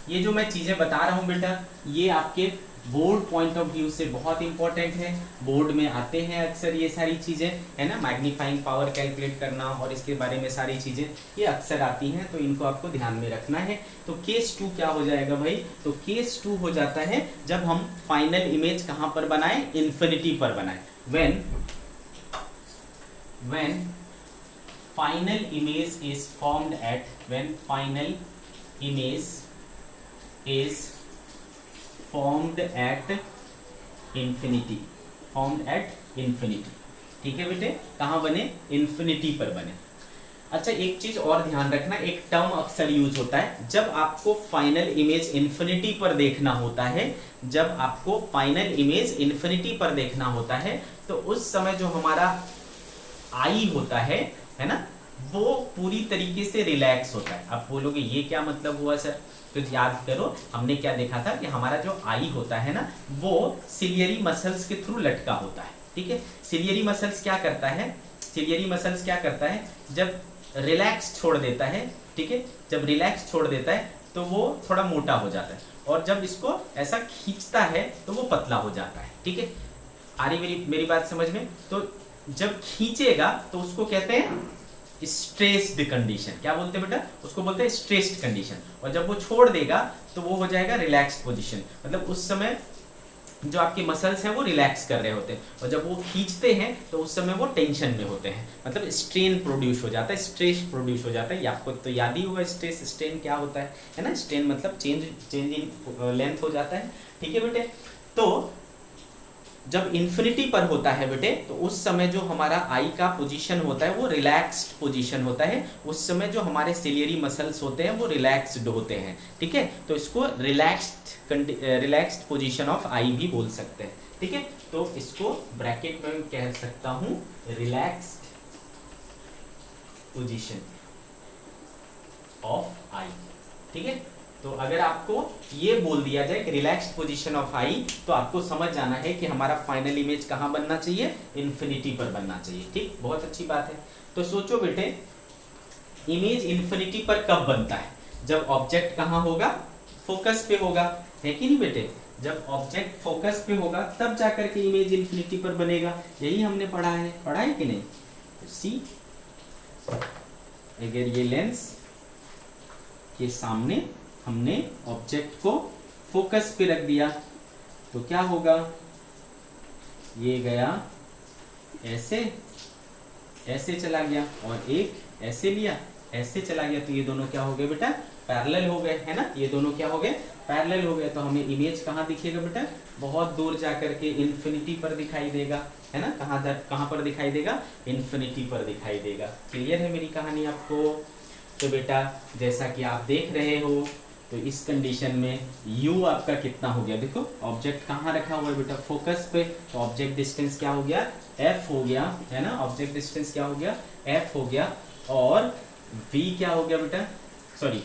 ये जो मैं चीजें बता रहा हूं बेटा ये आपके बोर्ड पॉइंट ऑफ व्यू से बहुत इंपॉर्टेंट है, बोर्ड में आते हैं अक्सर ये सारी चीजें, है ना, मैग्नीफाइंग पावर कैलकुलेट करना और इसके बारे में सारी चीजें ये अक्सर आती हैं, तो इनको आपको ध्यान में रखना है। तो केस 2 क्या हो जाएगा भाई, तो केस 2 हो जाता है जब हम फाइनल इमेज कहां पर बनाए, इन्फिनिटी पर बनाए। When final image is formed at when final image is formed at infinity, ठीक है बेटे, कहाँ बने, इन्फिनिटी पर बने। अच्छा एक चीज और ध्यान रखना, एक टर्म अक्सर यूज होता है जब आपको फाइनल इमेज इन्फिनिटी पर देखना होता है, जब आपको फाइनल इमेज इन्फिनिटी पर देखना होता है तो उस समय जो हमारा आई होता है ना, वो पूरी तरीके से रिलैक्स होता है। आप बोलोगे ये क्या मतलब हुआ सर? तो याद करो, हमने क्या देखा था कि हमारा जो आई होता है ना, वो सिलियरी मसल्स के थ्रू लटका होता है। ठीक है, सिलियरी मसल्स क्या करता है, सिलियरी मसल्स क्या करता है, जब रिलैक्स छोड़ देता है, ठीक है, जब रिलैक्स छोड़ देता है तो वो थोड़ा मोटा हो जाता है, और जब इसको ऐसा खींचता है तो वो पतला हो जाता है। ठीक है, आ रही मेरी बात समझ में? तो जब खींचेगा तो उसको कहते हैं स्ट्रेस्ड कंडीशन। क्या बोलते हैं बेटा? उसको बोलते हैं स्ट्रेस्ड कंडीशन। और जब वो छोड़ देगा तो वो हो जाएगा रिलैक्स्ड पोजीशन। मतलब उस समय जो आपके मसल्स हैं वो रिलैक्स कर रहे होते हैं, और जब वो खींचते हैं तो उस समय वो टेंशन में होते हैं, मतलब स्ट्रेन प्रोड्यूस हो जाता है, स्ट्रेस प्रोड्यूस हो जाता है। ये आपको तो याद ही होगा स्ट्रेस स्ट्रेन क्या होता है ना? स्ट्रेन मतलब चेंज इन लेंथ हो जाता है। ठीक है बेटे, तो जब इन्फिनिटी पर होता है बेटे, तो उस समय जो हमारा आई का पोजीशन होता है वो रिलैक्स्ड पोजीशन होता है। उस समय जो हमारे सिलियरी मसल्स होते हैं वो रिलैक्स्ड होते हैं। ठीक है, तो इसको रिलैक्स्ड पोजीशन ऑफ आई भी बोल सकते हैं। ठीक है, तो इसको ब्रैकेट में कह सकता हूं रिलैक्स्ड पोजीशन ऑफ आई। ठीक है, तो अगर आपको ये बोल दिया जाए कि रिलैक्स्ड पोजीशन ऑफ आई, तो आपको समझ जाना है कि हमारा फाइनल इमेज कहाँ बनना चाहिए, इन्फिनिटी पर बनना चाहिए। ठीक, बहुत अच्छी बात है। तो सोचो बेटे, इमेज इन्फिनिटी पर कब बनता है? जब ऑब्जेक्ट कहाँ होगा, फोकस पे होगा, है कि नहीं बेटे? जब ऑब्जेक्ट फोकस पे होगा तब जाकर के इमेज इन्फिनिटी पर बनेगा। यही हमने पढ़ा है कि नहीं? सी, अगर ये लेंस के सामने हमने ऑब्जेक्ट को फोकस पे रख दिया तो क्या होगा, ये गया ऐसे, ऐसे चला गया, और एक ऐसे लिया, ऐसे चला गया, तो ये दोनों क्या हो गए बेटा, पैरेलल हो गए, है ना? ये दोनों क्या हो गए, पैरेलल हो गए। तो हमें इमेज कहाँ दिखेगा बेटा, बहुत दूर जाकर के इन्फिनिटी पर दिखाई देगा, है ना? कहाँ पर दिखाई देगा, इन्फिनिटी पर दिखाई देगा। क्लियर है मेरी कहानी आपको? तो बेटा जैसा कि आप देख रहे हो, तो इस कंडीशन में u आपका कितना हो गया, देखो ऑब्जेक्ट कहाँ रखा हुआ है बेटा, फोकस पे, तो ऑब्जेक्ट डिस्टेंस क्या हो गया, f हो गया, है ना? ऑब्जेक्ट डिस्टेंस क्या हो गया, f हो गया, और v क्या हो गया बेटा, सॉरी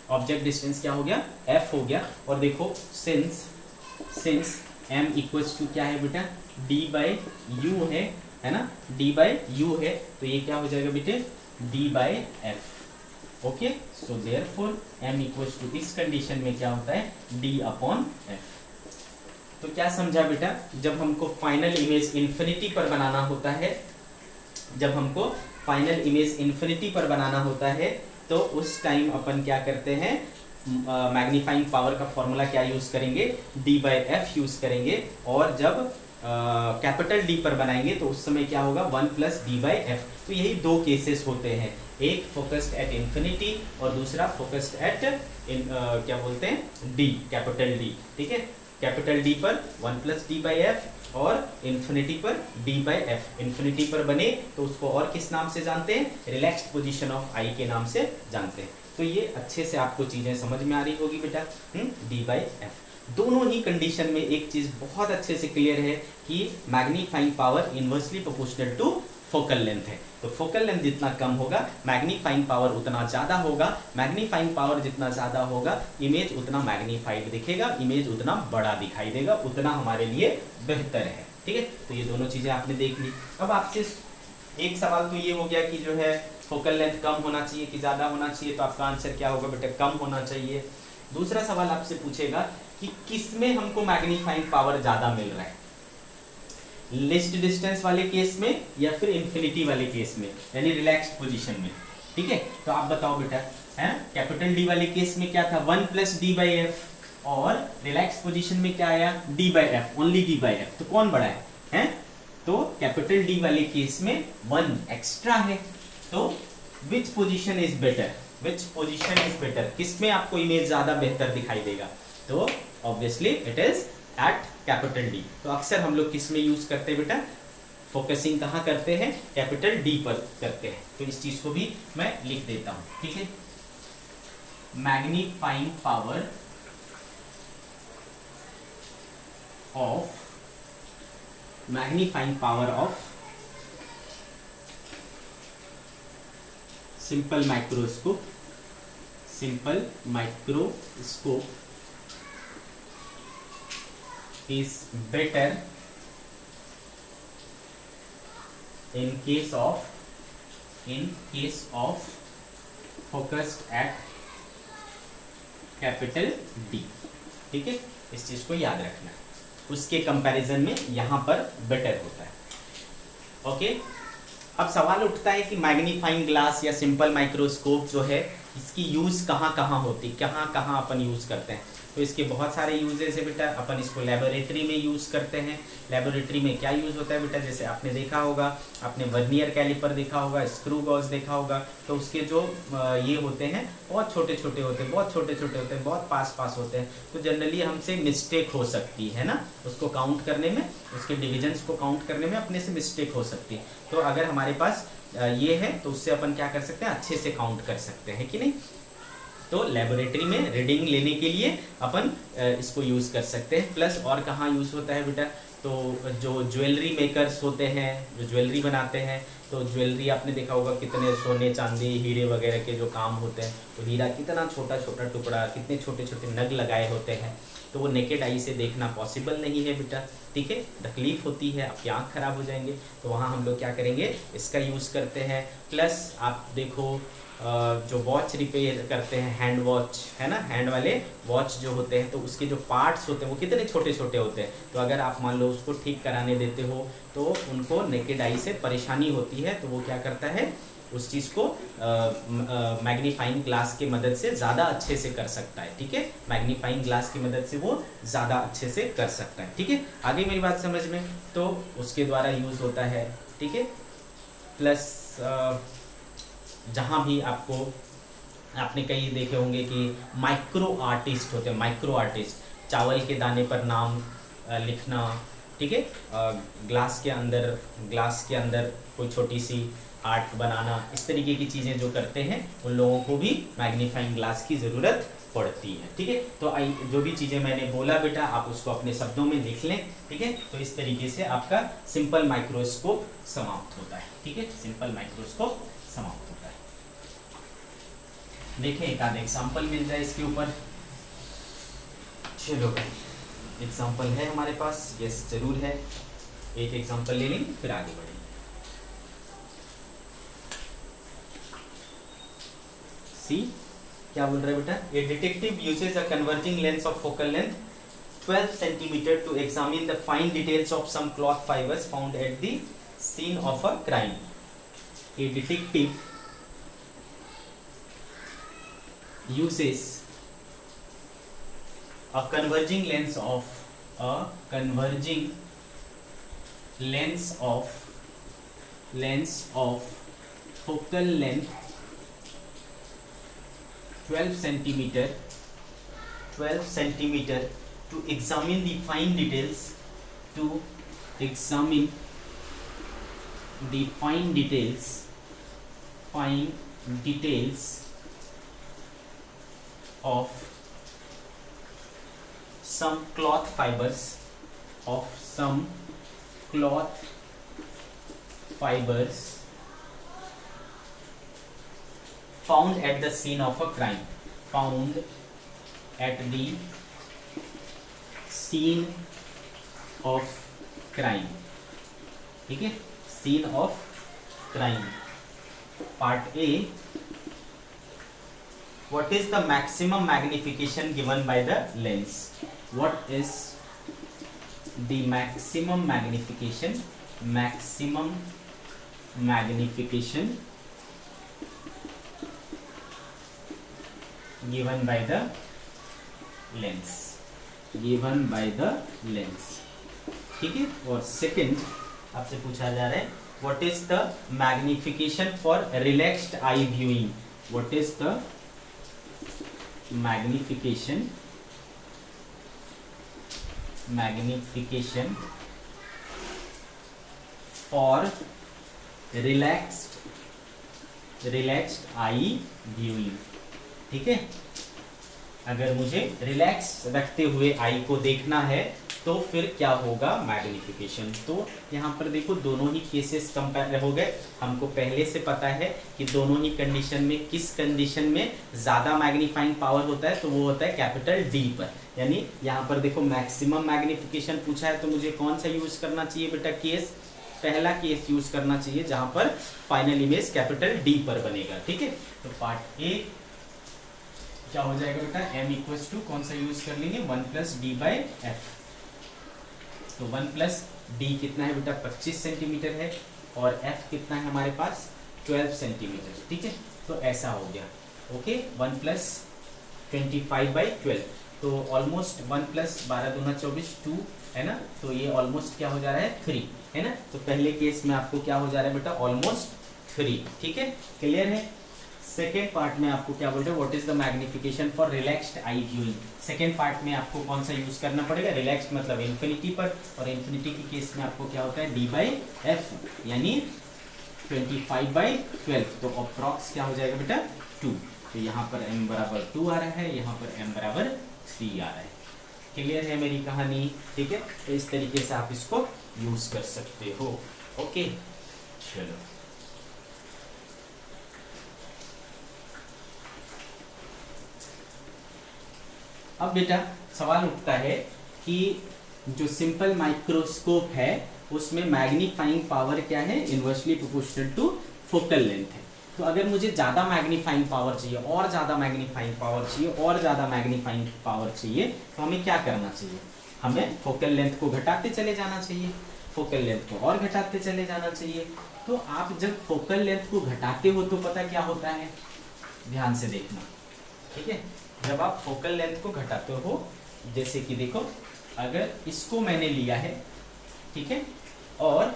ऑब्जेक्ट डिस्टेंस क्या हो गया, f हो गया। और देखो सिंस m इक्वल्स टू क्या है बेटा, d बाई यू है ना? d बाई यू है, तो ये क्या हो जाएगा बेटे, d by f. Okay, so therefore m equals to, इस कंडीशन में क्या होता है, d अपॉन f। तो क्या समझा बेटा, जब हमको फाइनल इमेज इन्फिनिटी पर बनाना होता है, जब हमको फाइनल इमेज इन्फिनिटी पर बनाना होता है, तो उस टाइम अपन क्या करते हैं, मैग्नीफाइंग पावर का फॉर्मूला क्या यूज करेंगे, d बाई एफ यूज करेंगे। और जब कैपिटल D पर बनाएंगे तो उस समय क्या होगा, 1 प्लस डी बाई एफ। तो यही दो केसेस होते हैं, एक फोकस्ड एट इन्फिनिटी और दूसरा फोकस्ड एट क्या बोलते हैं, D, कैपिटल D। ठीक है, कैपिटल D पर 1 प्लस डी बाई एफ और इन्फिनिटी पर d बाई एफ। इन्फिनिटी पर बने तो उसको और किस नाम से जानते हैं, रिलैक्स्ड पोजीशन ऑफ आई के नाम से जानते हैं। तो ये अच्छे से आपको चीजें समझ में आ रही होगी बेटा, d बाई एफ। दोनों ही कंडीशन में एक चीज बहुत अच्छे से क्लियर है कि magnifying power inversely proportional to focal length है। तो फोकल लेंथ जितना कम होगा, मैग्नीफाइंग पावर उतना ज्यादा होगा। मैग्नीफाइंग पावर जितना ज्यादा होगा, इमेज उतना मैग्नीफाइड दिखेगा, इमेज उतना बड़ा दिखाई देगा, उतना हमारे लिए बेहतर है। ठीक है, तो ये दोनों चीजें आपने देख ली। अब आपसे एक सवाल तो ये हो गया कि जो है फोकल लेंथ कम होना चाहिए कि ज्यादा होना चाहिए, तो आपका आंसर क्या होगा बेटा, कम होना चाहिए। दूसरा सवाल आपसे पूछेगा कि किसमें हमको मैग्नीफाइंग पावर ज्यादा मिल रहा है, लिस्ट डिस्टेंस वाले केस में या फिर इंफिनिटी वाले केस में, यानी रिलैक्स्ड पोजीशन में। ठीक है, तो आप बताओ बेटा, है कैपिटल डी वाले केस में क्या था, 1 प्लस डी बाई एफ, और रिलैक्स पोजीशन में क्या आया, D by F, only D by F. तो कौन बड़ा है? तो कैपिटल डी वाले केस में 1 एक्स्ट्रा है। तो which position is better, which position is better, किसमें आपको इमेज ज्यादा बेहतर दिखाई देगा? तो obviously it is at capital D. तो अक्सर हम लोग किस में यूज करते हैं बेटा, फोकसिंग कहाँ करते हैं, कैपिटल डी पर करते हैं। तो इस चीज को भी मैं लिख देता हूं। ठीक है, magnifying power of, magnifying power of simple microscope, simple microscope is better in case of focused at capital D। ठीक है, इस चीज को याद रखना, उसके कंपैरिजन में यहां पर बेटर होता है। ओके, अब सवाल उठता है कि मैग्नीफाइंग ग्लास या सिंपल माइक्रोस्कोप जो है इसकी यूज कहाँ कहाँ होती, कहाँ कहाँ अपन यूज करते हैं। तो इसके बहुत सारे यूजेस है बेटा। अपन इसको लेबोरेटरी में यूज़ करते हैं। लेबोरेटरी में क्या यूज़ होता है बेटा, जैसे आपने देखा होगा, आपने वर्नियर कैलिपर देखा होगा, स्क्रू गॉज देखा होगा, तो उसके जो ये होते हैं बहुत छोटे छोटे होते हैं, बहुत छोटे छोटे होते हैं, बहुत पास पास होते हैं, तो जनरली हमसे मिस्टेक हो सकती है ना, उसको काउंट करने में, उसके डिविजन्स को काउंट करने में अपने से मिस्टेक हो सकती है। तो अगर हमारे पास ये है तो उससे अपन क्या कर सकते हैं, अच्छे से काउंट कर सकते हैं कि नहीं। तो लेबोरेटरी में रीडिंग लेने के लिए अपन इसको यूज़ कर सकते हैं। प्लस और कहाँ यूज़ होता है बेटा, तो जो ज्वेलरी मेकर्स होते हैं, जो ज्वेलरी बनाते हैं, तो ज्वेलरी आपने देखा होगा कितने सोने चांदी हीरे वगैरह के जो काम होते हैं, तो हीरा कितना छोटा छोटा टुकड़ा, कितने छोटे छोटे नग लगाए होते हैं, तो वो नेकेड आई से देखना पॉसिबल नहीं है बेटा। ठीक है, तकलीफ होती है, आपकी आँख खराब हो जाएंगे, तो वहाँ हम लोग क्या करेंगे, इसका यूज़ करते हैं। प्लस आप देखो जो वॉच रिपेयर करते हैं, हैंड वॉच है ना, हैंड वाले वॉच जो होते हैं, तो उसके जो पार्ट्स होते हैं वो कितने छोटे छोटे होते हैं, तो अगर आप मान लो उसको ठीक कराने देते हो तो उनको नेकेड आई से परेशानी होती है, तो वो क्या करता है, उस चीज़ को मैग्नीफाइंग ग्लास की मदद से ज़्यादा अच्छे से कर सकता है। ठीक है, मैग्नीफाइंग ग्लास की मदद से वो ज़्यादा अच्छे से कर सकता है। ठीक है, आगे मेरी बात समझ में, तो उसके द्वारा यूज़ होता है। ठीक है, प्लस जहाँ भी आपने कई देखे होंगे कि माइक्रो आर्टिस्ट होते हैं, माइक्रो आर्टिस्ट, चावल के दाने पर नाम लिखना, ठीक है, ग्लास के अंदर कोई छोटी सी आर्ट बनाना, इस तरीके की चीज़ें जो करते हैं उन लोगों को भी मैग्नीफाइंग ग्लास की ज़रूरत पड़ती है। ठीक है, तो जो भी चीज़ें मैंने बोला बेटा आप उसको अपने शब्दों में लिख लें। ठीक है, तो इस तरीके से आपका सिंपल माइक्रोस्कोप समाप्त होता है। ठीक है, सिंपल माइक्रोस्कोप समाप्त होता है। देखें एक आध एग्जाम्पल मिल जाए इसके ऊपर। चलो भाई, एग्जाम्पल है हमारे पास, यस जरूर है, एक एग्जाम्पल ले लेंगे फिर आगे बढ़ेंगे। सी क्या बोल रहा है बेटा, a detective uses a converging lens of focal length 12 centimetre to examine the fine details of some cloth fibres found at the scene of a crime. A detective uses a converging lens of focal length 12 centimeter to examine the fine details of some cloth fibers found at the scene of a crime, ठीक है, scene of crime। Part A, what is the maximum magnification given by the lens? What is the maximum magnification given by the lens? ठीक है, और second आपसे पूछा जा रहा है what is the magnification for relaxed eye viewing? What is the magnification for relaxed eye viewing? ठीक है, अगर मुझे रिलैक्स रखते हुए आई को देखना है तो फिर क्या होगा, मैग्नीफिकेशन। तो यहाँ पर देखो दोनों ही केसेस कंपेयर हो गए। हमको पहले से पता है कि दोनों ही कंडीशन में किस कंडीशन में ज़्यादा मैग्नीफाइंग पावर होता है, तो वो होता है कैपिटल डी पर। यानी यहाँ पर देखो मैक्सिमम मैग्नीफिकेशन पूछा है, तो मुझे कौन सा यूज़ करना चाहिए बेटा, केस पहला केस यूज़ करना चाहिए जहाँ पर फाइनल इमेज कैपिटल डी पर बनेगा। ठीक है, तो पार्ट ए क्या हो जाएगा बेटा, m इक्वल्स टू कौन सा यूज कर लेंगे, 1 प्लस डी बाई एफ। तो 1 प्लस डी कितना है बेटा, 25 सेंटीमीटर है, और f कितना है हमारे पास, 12 सेंटीमीटर। ठीक है, तो ऐसा हो गया। ओके, 1 प्लस 25/12, तो ऑलमोस्ट 1 प्लस 12 दूना 24, 2 है ना, तो ये ऑलमोस्ट क्या हो जा रहा है, 3 है ना। तो पहले केस में आपको क्या हो जा रहा है बेटा, ऑलमोस्ट 3। ठीक है, क्लियर है। सेकेंड पार्ट में आपको क्या बोलते हैं, what is the magnification for relaxed I viewing. Second part में आपको कौन सा यूज करना पड़ेगा, रिलैक्स्ड मतलब इन्फिनिटी पर, और इन्फिनिटी के केस में आपको क्या होता है, डी बाई एफ, यानी 25/12। तो अप्रॉक्स क्या हो जाएगा बेटा, 2। तो यहाँ पर m बराबर 2 आ रहा है, यहाँ पर m बराबर 3 आ रहा है। क्लियर है मेरी कहानी। ठीक है, तो इस तरीके से आप इसको यूज कर सकते हो। ओके, चलो अब बेटा सवाल उठता है कि जो सिंपल माइक्रोस्कोप है उसमें मैग्नीफाइंग पावर क्या है, inversely proportional to focal length है। तो अगर मुझे ज़्यादा मैग्नीफाइंग पावर चाहिए, और ज़्यादा मैग्नीफाइंग पावर चाहिए, और ज़्यादा मैग्नीफाइंग पावर चाहिए, तो हमें क्या करना चाहिए, हमें फोकल लेंथ को घटाते चले जाना चाहिए, फोकल लेंथ को और घटाते चले जाना चाहिए। तो आप जब फोकल लेंथ को घटाते हो तो पता क्या होता है, ध्यान से देखना। ठीक है, जब आप फोकल लेंथ को घटाते हो, जैसे कि देखो अगर इसको मैंने लिया है, ठीक है, और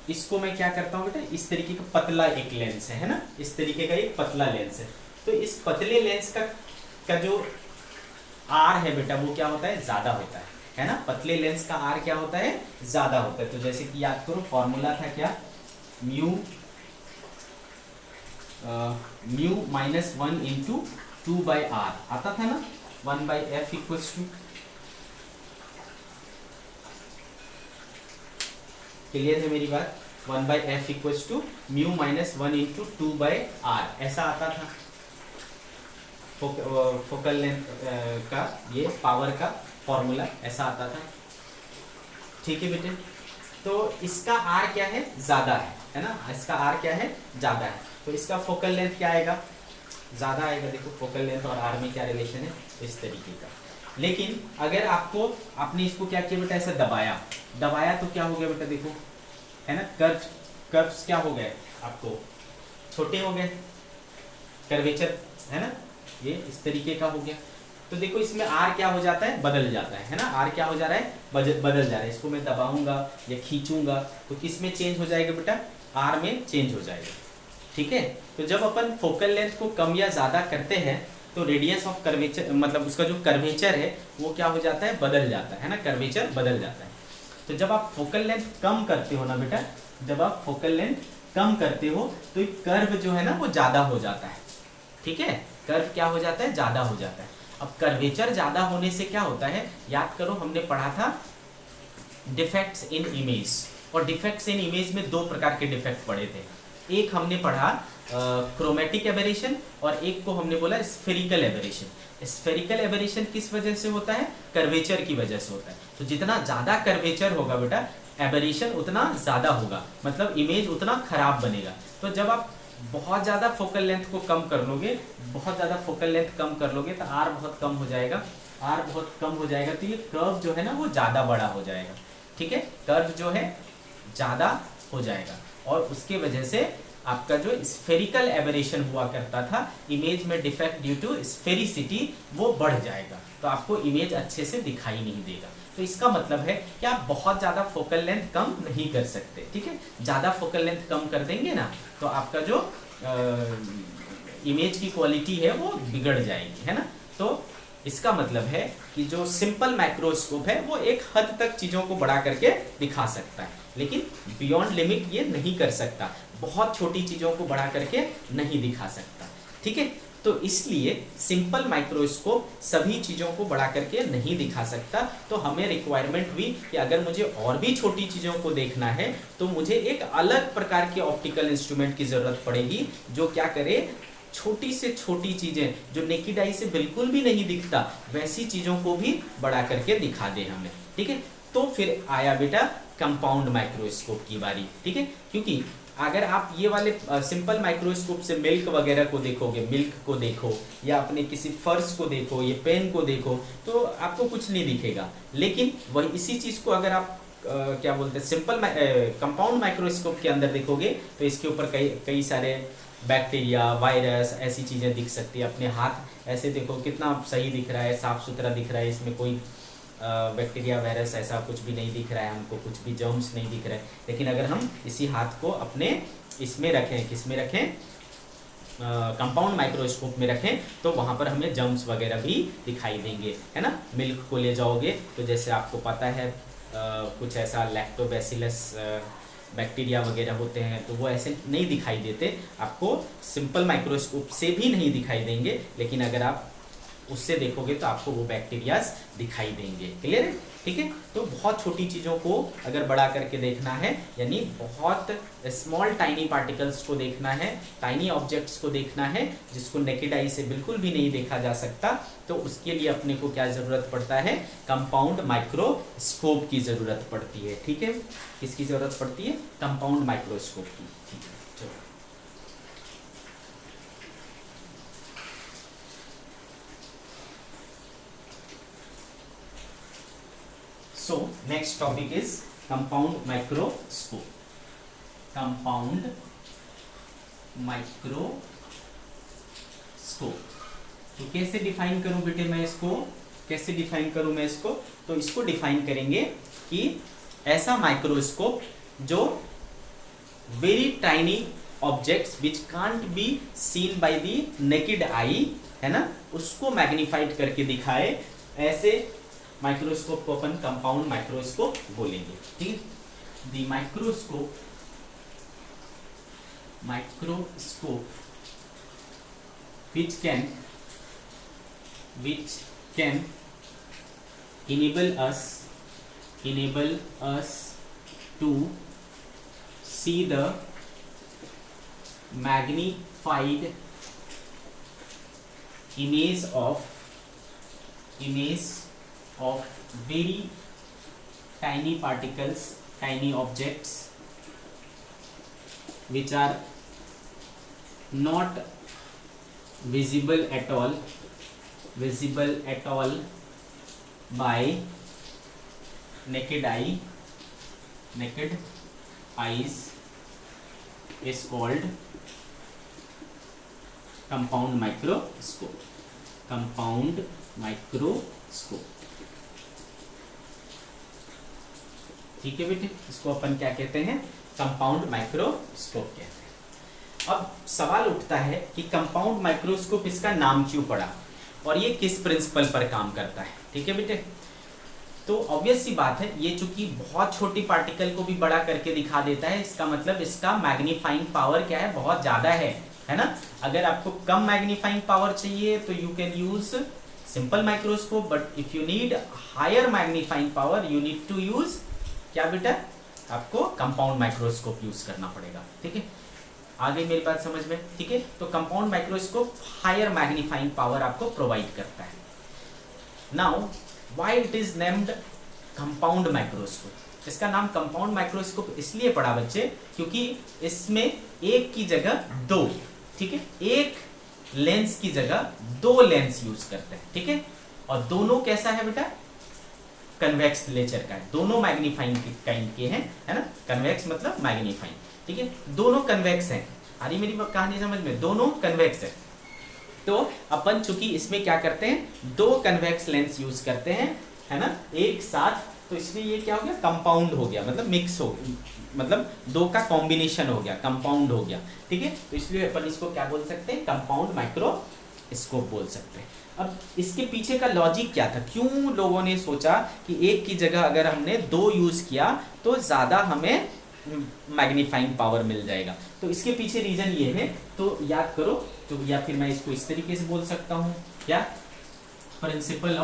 इसको मैं क्या करता हूँ बेटा, इस तरीके का पतला एक लेंस है ना, इस तरीके का एक पतला लेंस है, तो इस पतले लेंस का जो आर है बेटा वो क्या होता है, ज्यादा होता है ना। पतले लेंस का आर क्या होता है, ज्यादा होता है। तो जैसे कि याद करो फॉर्मूला था क्या, म्यू -1 इंटू 2/r आता था ना, 1/f इक्वल्स टू, क्लियर है मेरी बात, 1/f equals to mu -1 into 2/r ऐसा आता था फोकल लेंथ का, ये पावर का फॉर्मूला ऐसा आता था। ठीक है बेटे, तो इसका आर क्या है, ज्यादा है ना, इसका आर क्या है, ज्यादा है, तो इसका फोकल लेंथ क्या आएगा, ज्यादा आएगा। देखो फोकल लेंथ और आर में क्या रिलेशन है, इस तरीके का। लेकिन अगर आपने इसको क्या किया बेटा, ऐसा दबाया तो क्या हो गया बेटा, देखो है ना, कर्व्स क्या हो गए, आपको छोटे हो गए, कर्वेचर है ना, ये इस तरीके का हो गया। तो देखो इसमें आर क्या हो जाता है, बदल जाता है ना, आर क्या हो जा रहा है, बदल जा रहा है। इसको मैं दबाऊंगा या खींचूंगा तो किस में चेंज हो जाएगा बेटा, आर में चेंज हो जाएगा। ठीक है, तो जब अपन फोकल लेंथ को कम या ज़्यादा करते हैं तो रेडियस ऑफ कर्वेचर, मतलब उसका जो कर्वेचर है वो क्या हो जाता है, बदल जाता है ना, कर्वेचर बदल जाता है। तो जब आप फोकल लेंथ कम करते हो ना बेटा, जब आप फोकल लेंथ कम करते हो तो एक कर्व जो है ना वो ज़्यादा हो जाता है। ठीक है, कर्व क्या हो जाता है, ज़्यादा हो जाता है। अब कर्वेचर ज़्यादा होने से क्या होता है, याद करो हमने पढ़ा था डिफेक्ट्स इन इमेज, और डिफेक्ट्स इन इमेज में 2 प्रकार के डिफेक्ट पढ़े थे। एक हमने पढ़ा क्रोमेटिक एबेरेशन, और एक को हमने बोला स्फेरिकल एबेरेशन। स्फेरिकल एबेरेशन किस वजह से होता है, कर्वेचर की वजह से होता है। तो जितना ज़्यादा कर्वेचर होगा बेटा, एबेरेशन उतना ज़्यादा होगा, मतलब इमेज उतना खराब बनेगा। तो जब आप बहुत ज़्यादा फोकल लेंथ को कम कर लोगे, बहुत ज़्यादा फोकल लेंथ कम कर लोगे तो आर बहुत कम हो जाएगा, आर बहुत कम हो जाएगा तो ये कर्व जो है ना वो ज़्यादा बड़ा हो जाएगा। ठीक है, कर्व जो है ज़्यादा हो जाएगा, और उसके वजह से आपका जो स्फेरिकल एबेरेशन हुआ करता था, इमेज में डिफेक्ट ड्यू टू स्फेरिसिटी, वो बढ़ जाएगा, तो आपको इमेज अच्छे से दिखाई नहीं देगा। तो इसका मतलब है कि आप बहुत ज़्यादा फोकल लेंथ कम नहीं कर सकते। ठीक है, ज़्यादा फोकल लेंथ कम कर देंगे ना तो आपका जो इमेज की क्वालिटी है वो बिगड़ जाएगी, है ना। तो इसका मतलब है कि जो सिंपल माइक्रोस्कोप है वो एक हद तक चीज़ों को बड़ा करके दिखा सकता है, लेकिन बियॉन्ड लिमिट ये नहीं कर सकता, बहुत छोटी चीज़ों को बड़ा करके नहीं दिखा सकता। ठीक है, तो इसलिए सिंपल माइक्रोस्कोप सभी चीज़ों को बढ़ा करके नहीं दिखा सकता। तो हमें रिक्वायरमेंट हुई कि अगर मुझे और भी छोटी चीज़ों को देखना है तो मुझे एक अलग प्रकार के ऑप्टिकल इंस्ट्रूमेंट की ज़रूरत पड़ेगी जो क्या करे, छोटी से छोटी चीज़ें जो नेकेड आई से बिल्कुल भी नहीं दिखता वैसी चीज़ों को भी बढ़ा करके दिखा दे हमें। ठीक है, तो फिर आया बेटा कंपाउंड माइक्रोस्कोप की बारी। ठीक है, क्योंकि अगर आप ये वाले सिंपल माइक्रोस्कोप से मिल्क वगैरह को देखोगे, मिल्क को देखो या अपने किसी फर्श को देखो, ये पेन को देखो, तो आपको कुछ नहीं दिखेगा। लेकिन वही इसी चीज़ को अगर आप क्या बोलते हैं सिंपल कंपाउंड माइक्रोस्कोप के अंदर देखोगे तो इसके ऊपर कई कई सारे बैक्टीरिया, वायरस, ऐसी चीज़ें दिख सकती है। अपने हाथ ऐसे देखो कितना सही दिख रहा है, साफ सुथरा दिख रहा है, इसमें कोई बैक्टीरिया, वायरस ऐसा कुछ भी नहीं दिख रहा है, हमको कुछ भी जर्म्स नहीं दिख रहा है। लेकिन अगर हम इसी हाथ को अपने इसमें रखें, किसमें रखें, कंपाउंड माइक्रोस्कोप में रखें, तो वहाँ पर हमें जर्म्स वगैरह भी दिखाई देंगे, है ना। मिल्क को ले जाओगे तो जैसे आपको पता है कुछ ऐसा लैक्टोबैसिलस बैक्टीरिया वगैरह होते हैं, तो वो ऐसे नहीं दिखाई देते, आपको सिंपल माइक्रोस्कोप से भी नहीं दिखाई देंगे। लेकिन अगर आप उससे देखोगे तो आपको वो बैक्टीरियाज दिखाई देंगे। क्लियर है? ठीक है, तो बहुत छोटी चीज़ों को अगर बड़ा करके देखना है, यानी बहुत स्मॉल टाइनी पार्टिकल्स को देखना है, टाइनी ऑब्जेक्ट्स को देखना है जिसको नेकेड आई से बिल्कुल भी नहीं देखा जा सकता, तो उसके लिए अपने को क्या ज़रूरत पड़ता है, कंपाउंड माइक्रोस्कोप की ज़रूरत पड़ती है। ठीक है, किसकी ज़रूरत पड़ती है, कंपाउंड माइक्रोस्कोप की। ठीक है, चलो so next topic is compound microscope. Compound microscope, तो कैसे डिफाइन करूं बेटे मैं इसको, कैसे डिफाइन करूं मैं इसको, तो इसको डिफाइन करेंगे कि ऐसा माइक्रोस्कोप जो very tiny objects which can't be seen by the naked eye, है ना, उसको मैग्नीफाइड करके दिखाए, ऐसे माइक्रोस्कोप को अपन कंपाउंड माइक्रोस्कोप बोलेंगे। ठीक, the microscope which can enable us to see the magnified image of very tiny particles, tiny objects which are not visible at all by naked eyes is called compound microscope. ठीक है बेटे, इसको अपन क्या कहते हैं, compound microscope कहते हैं। अब सवाल उठता है कि कंपाउंड माइक्रोस्कोप इसका नाम क्यों पड़ा और ये किस प्रिंसिपल पर काम करता है। ठीक है बेटे, तो ऑब्वियस सी बात है, ये चूंकि बहुत छोटी पार्टिकल को भी बड़ा करके दिखा देता है, इसका मतलब इसका मैग्नीफाइंग पावर क्या है, बहुत ज़्यादा है ना। अगर आपको कम मैग्नीफाइंग पावर चाहिए तो you can use simple microscope, but if you need higher magnifying power you need to use क्या बेटा, आपको कंपाउंड माइक्रोस्कोप यूज करना पड़ेगा। ठीक है, आ गई मेरी बात समझ में। ठीक है, तो compound microscope higher magnifying power आपको प्रोवाइड करता है। Now why it is named compound microscope, इसका नाम कंपाउंड माइक्रोस्कोप इसलिए पड़ा बच्चे क्योंकि इसमें एक की जगह दो, ठीक है, एक लेंस की जगह दो लेंस यूज करते हैं। ठीक है, और दोनों कैसा है बेटा, कन्वेक्स नेचर का है, दोनों मैग्नीफाइंग काइंड के हैं, है ना। कन्वेक्स मतलब मैग्नीफाइंग, ठीक है, दोनों कन्वेक्स हैं। आ रही मेरी कहानी समझ में, दोनों कन्वेक्स है। तो अपन चूंकि इसमें क्या करते हैं, दो कन्वेक्स लेंस यूज करते हैं, है ना, एक साथ, तो इसलिए ये क्या हो गया, कंपाउंड हो गया, मतलब मिक्स हो, मतलब दो का कॉम्बिनेशन हो गया, कंपाउंड हो गया। ठीक है, तो इसलिए अपन इसको क्या बोल सकते हैं, कंपाउंड माइक्रोस्कोप बोल सकते हैं। अब इसके पीछे का लॉजिक क्या था, क्यों लोगों ने सोचा कि एक की जगह अगर हमने दो यूज किया तो ज़्यादा हमें मैग्नीफाइंग पावर मिल जाएगा। तो इसके पीछे रीजन ये है, तो याद करो। तो या फिर मैं इसको इस तरीके से बोल सकता हूं, क्या, principal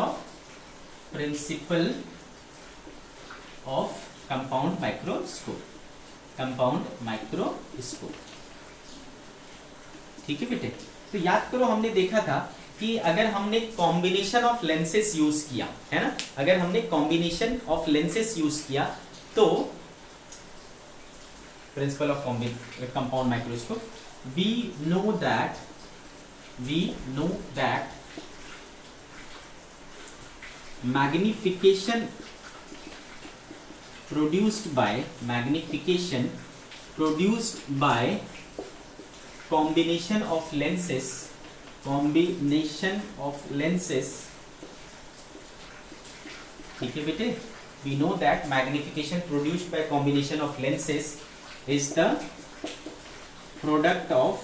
of compound microscope, compound microscope. ठीक है बेटे। तो याद करो हमने देखा था कि अगर हमने कॉम्बिनेशन ऑफ लेंसेस यूज किया है ना, अगर हमने कॉम्बिनेशन ऑफ लेंसेस यूज किया तो principle of compound microscope, we know that magnification produced by combination of lenses, ठीक है बेटे। we know that magnification produced by combination of lenses is the product of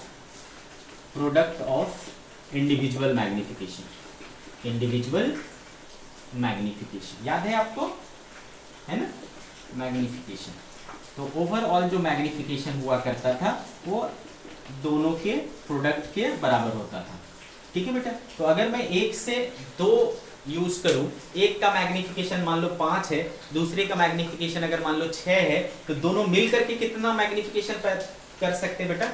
individual magnification, याद है आपको, है ना, मैग्निफिकेशन। तो ओवरऑल जो मैग्निफिकेशन हुआ करता था वो दोनों के प्रोडक्ट के बराबर होता था। ठीक है बेटा। तो अगर मैं एक से दो यूज करूं, एक का मैग्निफिकेशन मान लो 5 है, दूसरे का मैग्निफिकेशन अगर मान लो 6 है, तो दोनों मिल करके कितना मैग्निफिकेशन कर सकते हैं बेटा,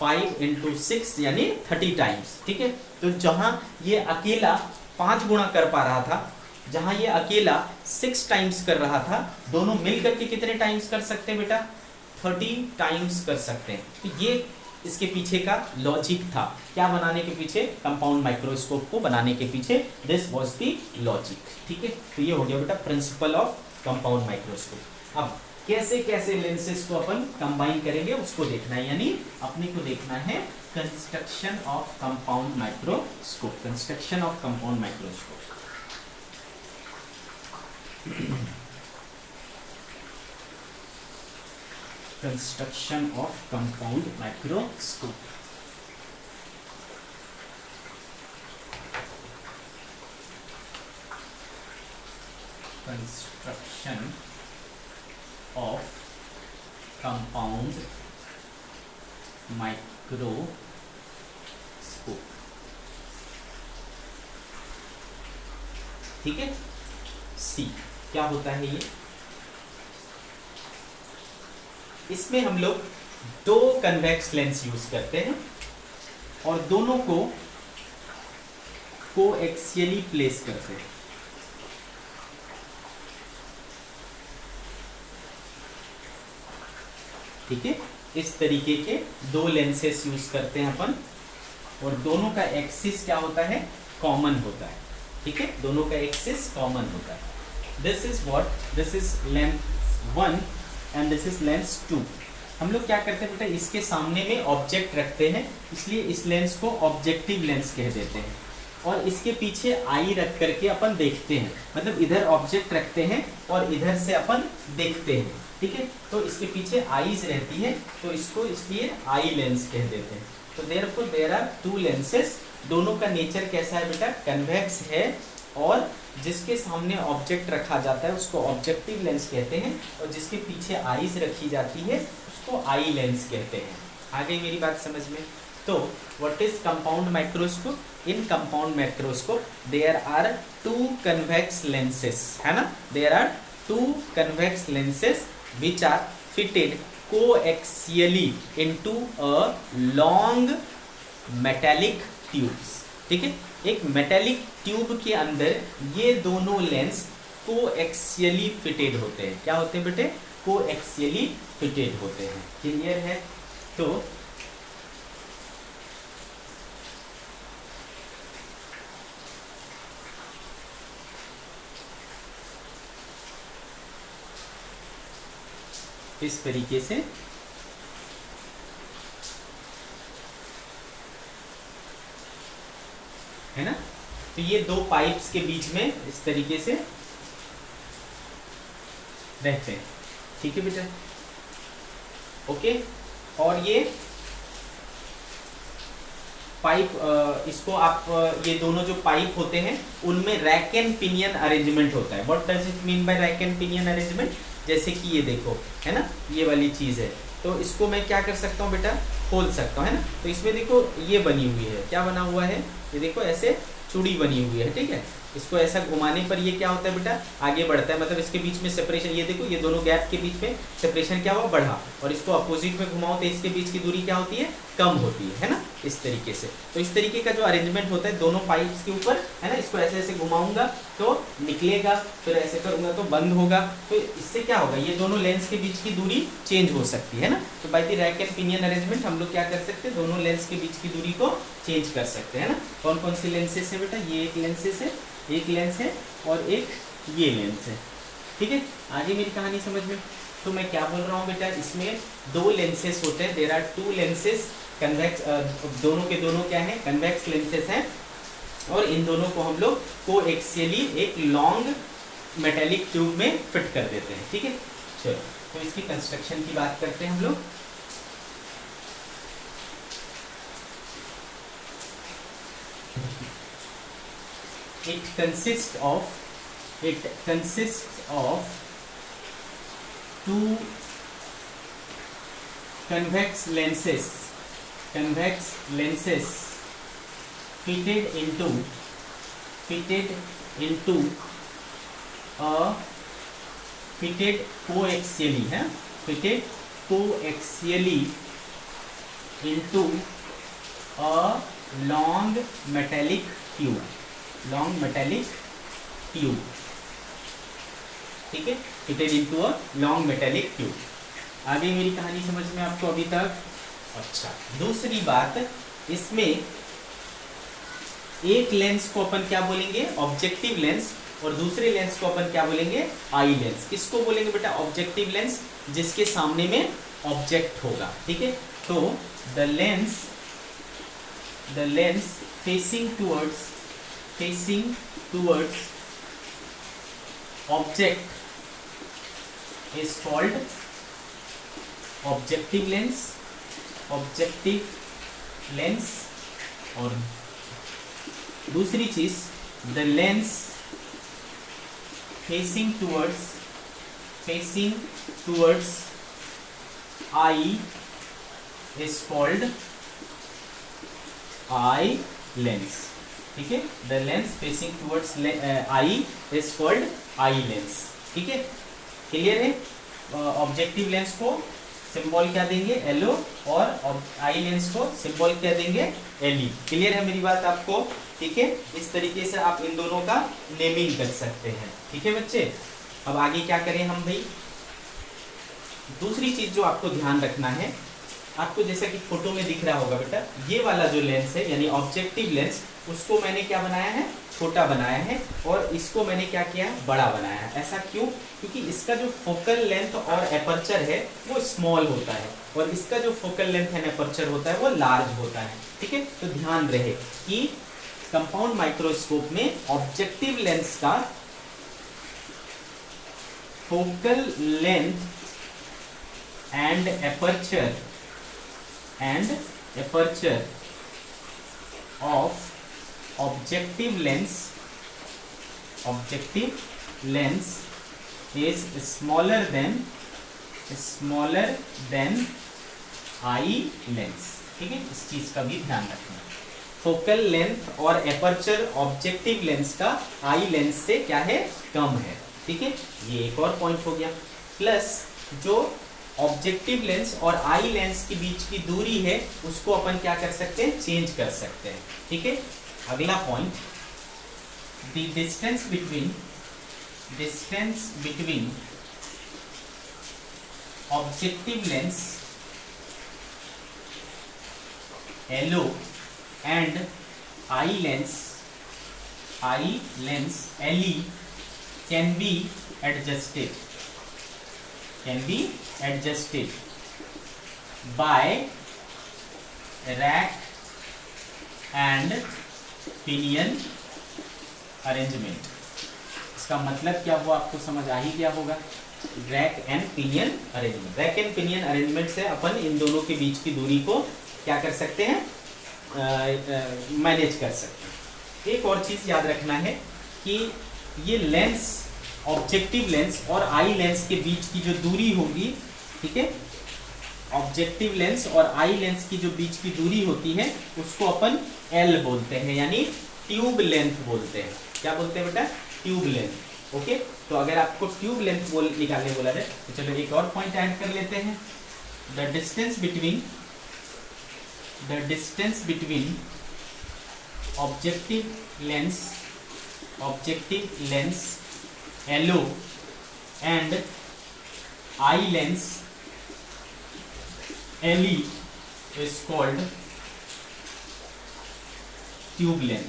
5 × 6 यानी 30 टाइम्स। ठीक है। तो जहां ये अकेला 5 गुणा कर पा रहा था, जहां ये अकेला 6 टाइम्स कर रहा था, दोनों मिल करके कितने टाइम्स कर सकते हैं बेटा, 30 टाइम्स कर सकते हैं। तो ये इसके पीछे का लॉजिक था, क्या बनाने के पीछे, कंपाउंड माइक्रोस्कोप को बनाने के पीछे, दिस वाज द लॉजिक। ठीक है। तो ये हो गया बेटा प्रिंसिपल ऑफ कंपाउंड माइक्रोस्कोप। अब कैसे कैसे लेंसेज को अपन कंबाइन करेंगे उसको देखना है, यानी अपने को देखना है construction of compound microscope, construction of compound microscope. Construction of compound microscope. Construction of compound microscope. ठीक है। सी क्या होता है ये, इसमें हम लोग 2 कन्वेक्स लेंस यूज करते हैं और दोनों को कोएक्सियली प्लेस करते हैं। ठीक है। इस तरीके के 2 लेंसेस यूज करते हैं अपन, और दोनों का एक्सिस क्या होता है, कॉमन होता है। ठीक है। दोनों का एक्सिस कॉमन होता है। This is what, this is lens 1 and this is lens 2। हम लोग क्या करते हैं बेटा, इसके सामने में ऑब्जेक्ट रखते हैं, इसलिए इस लेंस को ऑब्जेक्टिव लेंस कह देते हैं, और इसके पीछे आई रख करके अपन देखते हैं, मतलब इधर ऑब्जेक्ट रखते हैं और इधर से अपन देखते हैं। ठीक है। तो इसके पीछे आईज रहती है, तो इसको इसलिए आई लेंस कह देते हैं। तो देयरफॉर देयर आर 2 लेंसेस, दोनों का नेचर कैसा है बेटा, कन्वेक्स है, और जिसके सामने ऑब्जेक्ट रखा जाता है उसको ऑब्जेक्टिव लेंस कहते हैं, और जिसके पीछे आईज रखी जाती है उसको आई लेंस कहते हैं। आ गई मेरी बात समझ में। तो what is compound microscope, in compound microscope there are 2 convex lenses, है ना, there are 2 convex lenses which are fitted coaxially into a long metallic tubes। ठीक है। एक मेटेलिक ट्यूब के अंदर ये दोनों लेंस कोएक्सियली फिटेड होते हैं। क्या होते हैं बेटे, कोएक्सियली फिटेड होते हैं। क्लियर है। तो इस तरीके से है ना। तो ये 2 पाइप्स के बीच में इस तरीके से रहते हैं। ठीक है बेटा। ओके। और ये पाइप, इसको आप ये दोनों जो पाइप होते हैं उनमें रैक एंड पिनियन अरेंजमेंट होता है। What does it mean by rack and pinion arrangement, जैसे कि ये देखो, है ना, ये वाली चीज है, तो इसको मैं क्या कर सकता हूँ बेटा, खोल सकता हूँ, है ना। तो इसमें देखो ये बनी हुई है, क्या बना हुआ है, ये देखो ऐसे चूड़ी बनी हुई है, ठीक है। इसको ऐसा घुमाने पर ये क्या होता है बेटा, आगे बढ़ता है, मतलब इसके बीच में सेपरेशन, ये देखो ये दोनों गैप के बीच में सेपरेशन क्या हुआ, बढ़ा। और इसको अपोजिट में घुमाओ तो इसके बीच की दूरी क्या होती है, कम होती है ना, इस तरीके से। तो इस तरीके का जो अरेंजमेंट होता है दोनों पाइप्स के ऊपर, है ना, इसको ऐसे ऐसे घुमाऊंगा तो निकलेगा, फिर ऐसे करूंगा तो बंद होगा। तो इससे क्या होगा, ये दोनों लेंस के बीच की दूरी चेंज हो सकती है ना। तो by the rack and pinion arrangement हम लोग क्या कर सकते हैं, दोनों लेंस के बीच की दूरी को चेंज कर सकते हैं ना। कौन कौन सी लेंसेज है बेटा, ये एक लेंसेज है, एक लेंस है और एक ये लेंस है, ठीक है। आगे मेरी कहानी समझ में। तो मैं क्या बोल रहा हूँ बेटा, इसमें दो लेंसेस होते हैं, there are two lenses convex, दोनों के दोनों क्या है, कन्वेक्स लेंसेस हैं। और इन दोनों को हम लोग कोएक्सियली एक लॉन्ग मेटेलिक ट्यूब में फिट कर देते हैं, ठीक है। चलो तो इसकी कंस्ट्रक्शन की बात करते हैं हम लोग। It consists of two convex lenses fitted into a fitted coaxially into a long metallic tube, ठीक है, fitted into a long metallic tube. आगे मेरी कहानी समझ में आपको अभी तक। अच्छा, दूसरी बात, इसमें एक लेंस को अपन क्या बोलेंगे, ऑब्जेक्टिव लेंस, और दूसरे लेंस को अपन क्या बोलेंगे, आई लेंस। किसको बोलेंगे बेटा, ऑब्जेक्टिव लेंस, जिसके सामने में ऑब्जेक्ट होगा, ठीक है। तो the lens facing towards object is called objective lens। और दूसरी चीज, the lens facing towards eye is called eye lens, ठीक है। The lens facing towards I is called eye lens, ठीक है। क्लियर है। ऑब्जेक्टिव लेंस को सिंबल क्या देंगे, एलओ, और आई लेंस को सिंबल क्या देंगे, एलई। क्लियर है मेरी बात आपको, ठीक है। इस तरीके से आप इन दोनों का नेमिंग कर सकते हैं, ठीक है बच्चे। अब आगे क्या करें हम भाई, दूसरी चीज जो आपको ध्यान रखना है, आपको जैसा कि फोटो में दिख रहा होगा बेटा, ये वाला जो लेंस है यानी ऑब्जेक्टिव लेंस, उसको मैंने क्या बनाया है, छोटा बनाया है, और इसको मैंने क्या किया, बड़ा बनाया है। ऐसा क्यों, क्योंकि इसका जो फोकल लेंथ और एपर्चर है वो स्मॉल होता है, और इसका जो फोकल लेंथ एंड एपर्चर होता है वो लार्ज होता है, ठीक है। तो ध्यान रहे कि कंपाउंड माइक्रोस्कोप में ऑब्जेक्टिव लेंस का focal length and aperture of objective lens is smaller than eye lens, ठीक है। इस चीज का भी ध्यान रखना। फोकल लेंथ और एपर्चर ऑब्जेक्टिव लेंस का आई लेंस से क्या है, कम है, ठीक है। ये एक और पॉइंट हो गया। प्लस जो ऑब्जेक्टिव लेंस और आई लेंस के बीच की दूरी है उसको अपन क्या कर सकते हैं, चेंज कर सकते हैं, ठीक है। अगला point, the distance between objective lens LO and eye lens LE can be adjusted by rack and pinion arrangement। इसका मतलब क्या हुआ, आपको समझ आ ही गया होगा। रैक एंड पिनियन अरेंजमेंट से अपन इन दोनों के बीच की दूरी को क्या कर सकते हैं, मैनेज कर सकते हैं। एक और चीज याद रखना है कि ये लेंस, ऑब्जेक्टिव लेंस और आई लेंस के बीच की जो दूरी होगी, ठीक है, ऑब्जेक्टिव लेंस और आई लेंस की जो बीच की दूरी होती है उसको अपन एल बोलते हैं, यानी ट्यूब लेंथ बोलते हैं। क्या बोलते हैं बेटा? Tube length. ओके, तो अगर आपको ट्यूब लेंथ निकालने बोला जाए तो चलो एक और पॉइंट ऐड कर लेते हैं। The distance between objective lens LO and eye lens LE is called tube length.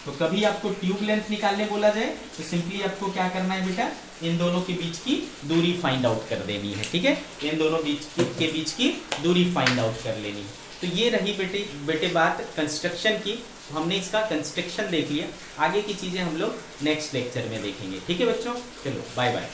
तो कभी आपको ट्यूब लेंथ निकालने बोला जाए तो सिंपली आपको क्या करना है बेटा, इन दोनों के बीच की दूरी फाइंड आउट कर देनी है। ठीक है, इन दोनों के बीच की दूरी फाइंड आउट कर लेनी है। तो ये रही बेटे बात कंस्ट्रक्शन की। तो हमने इसका कंस्ट्रक्शन देख लिया, आगे की चीजें हम लोग नेक्स्ट लेक्चर में देखेंगे। ठीक है बच्चों, चलो बाय बाय।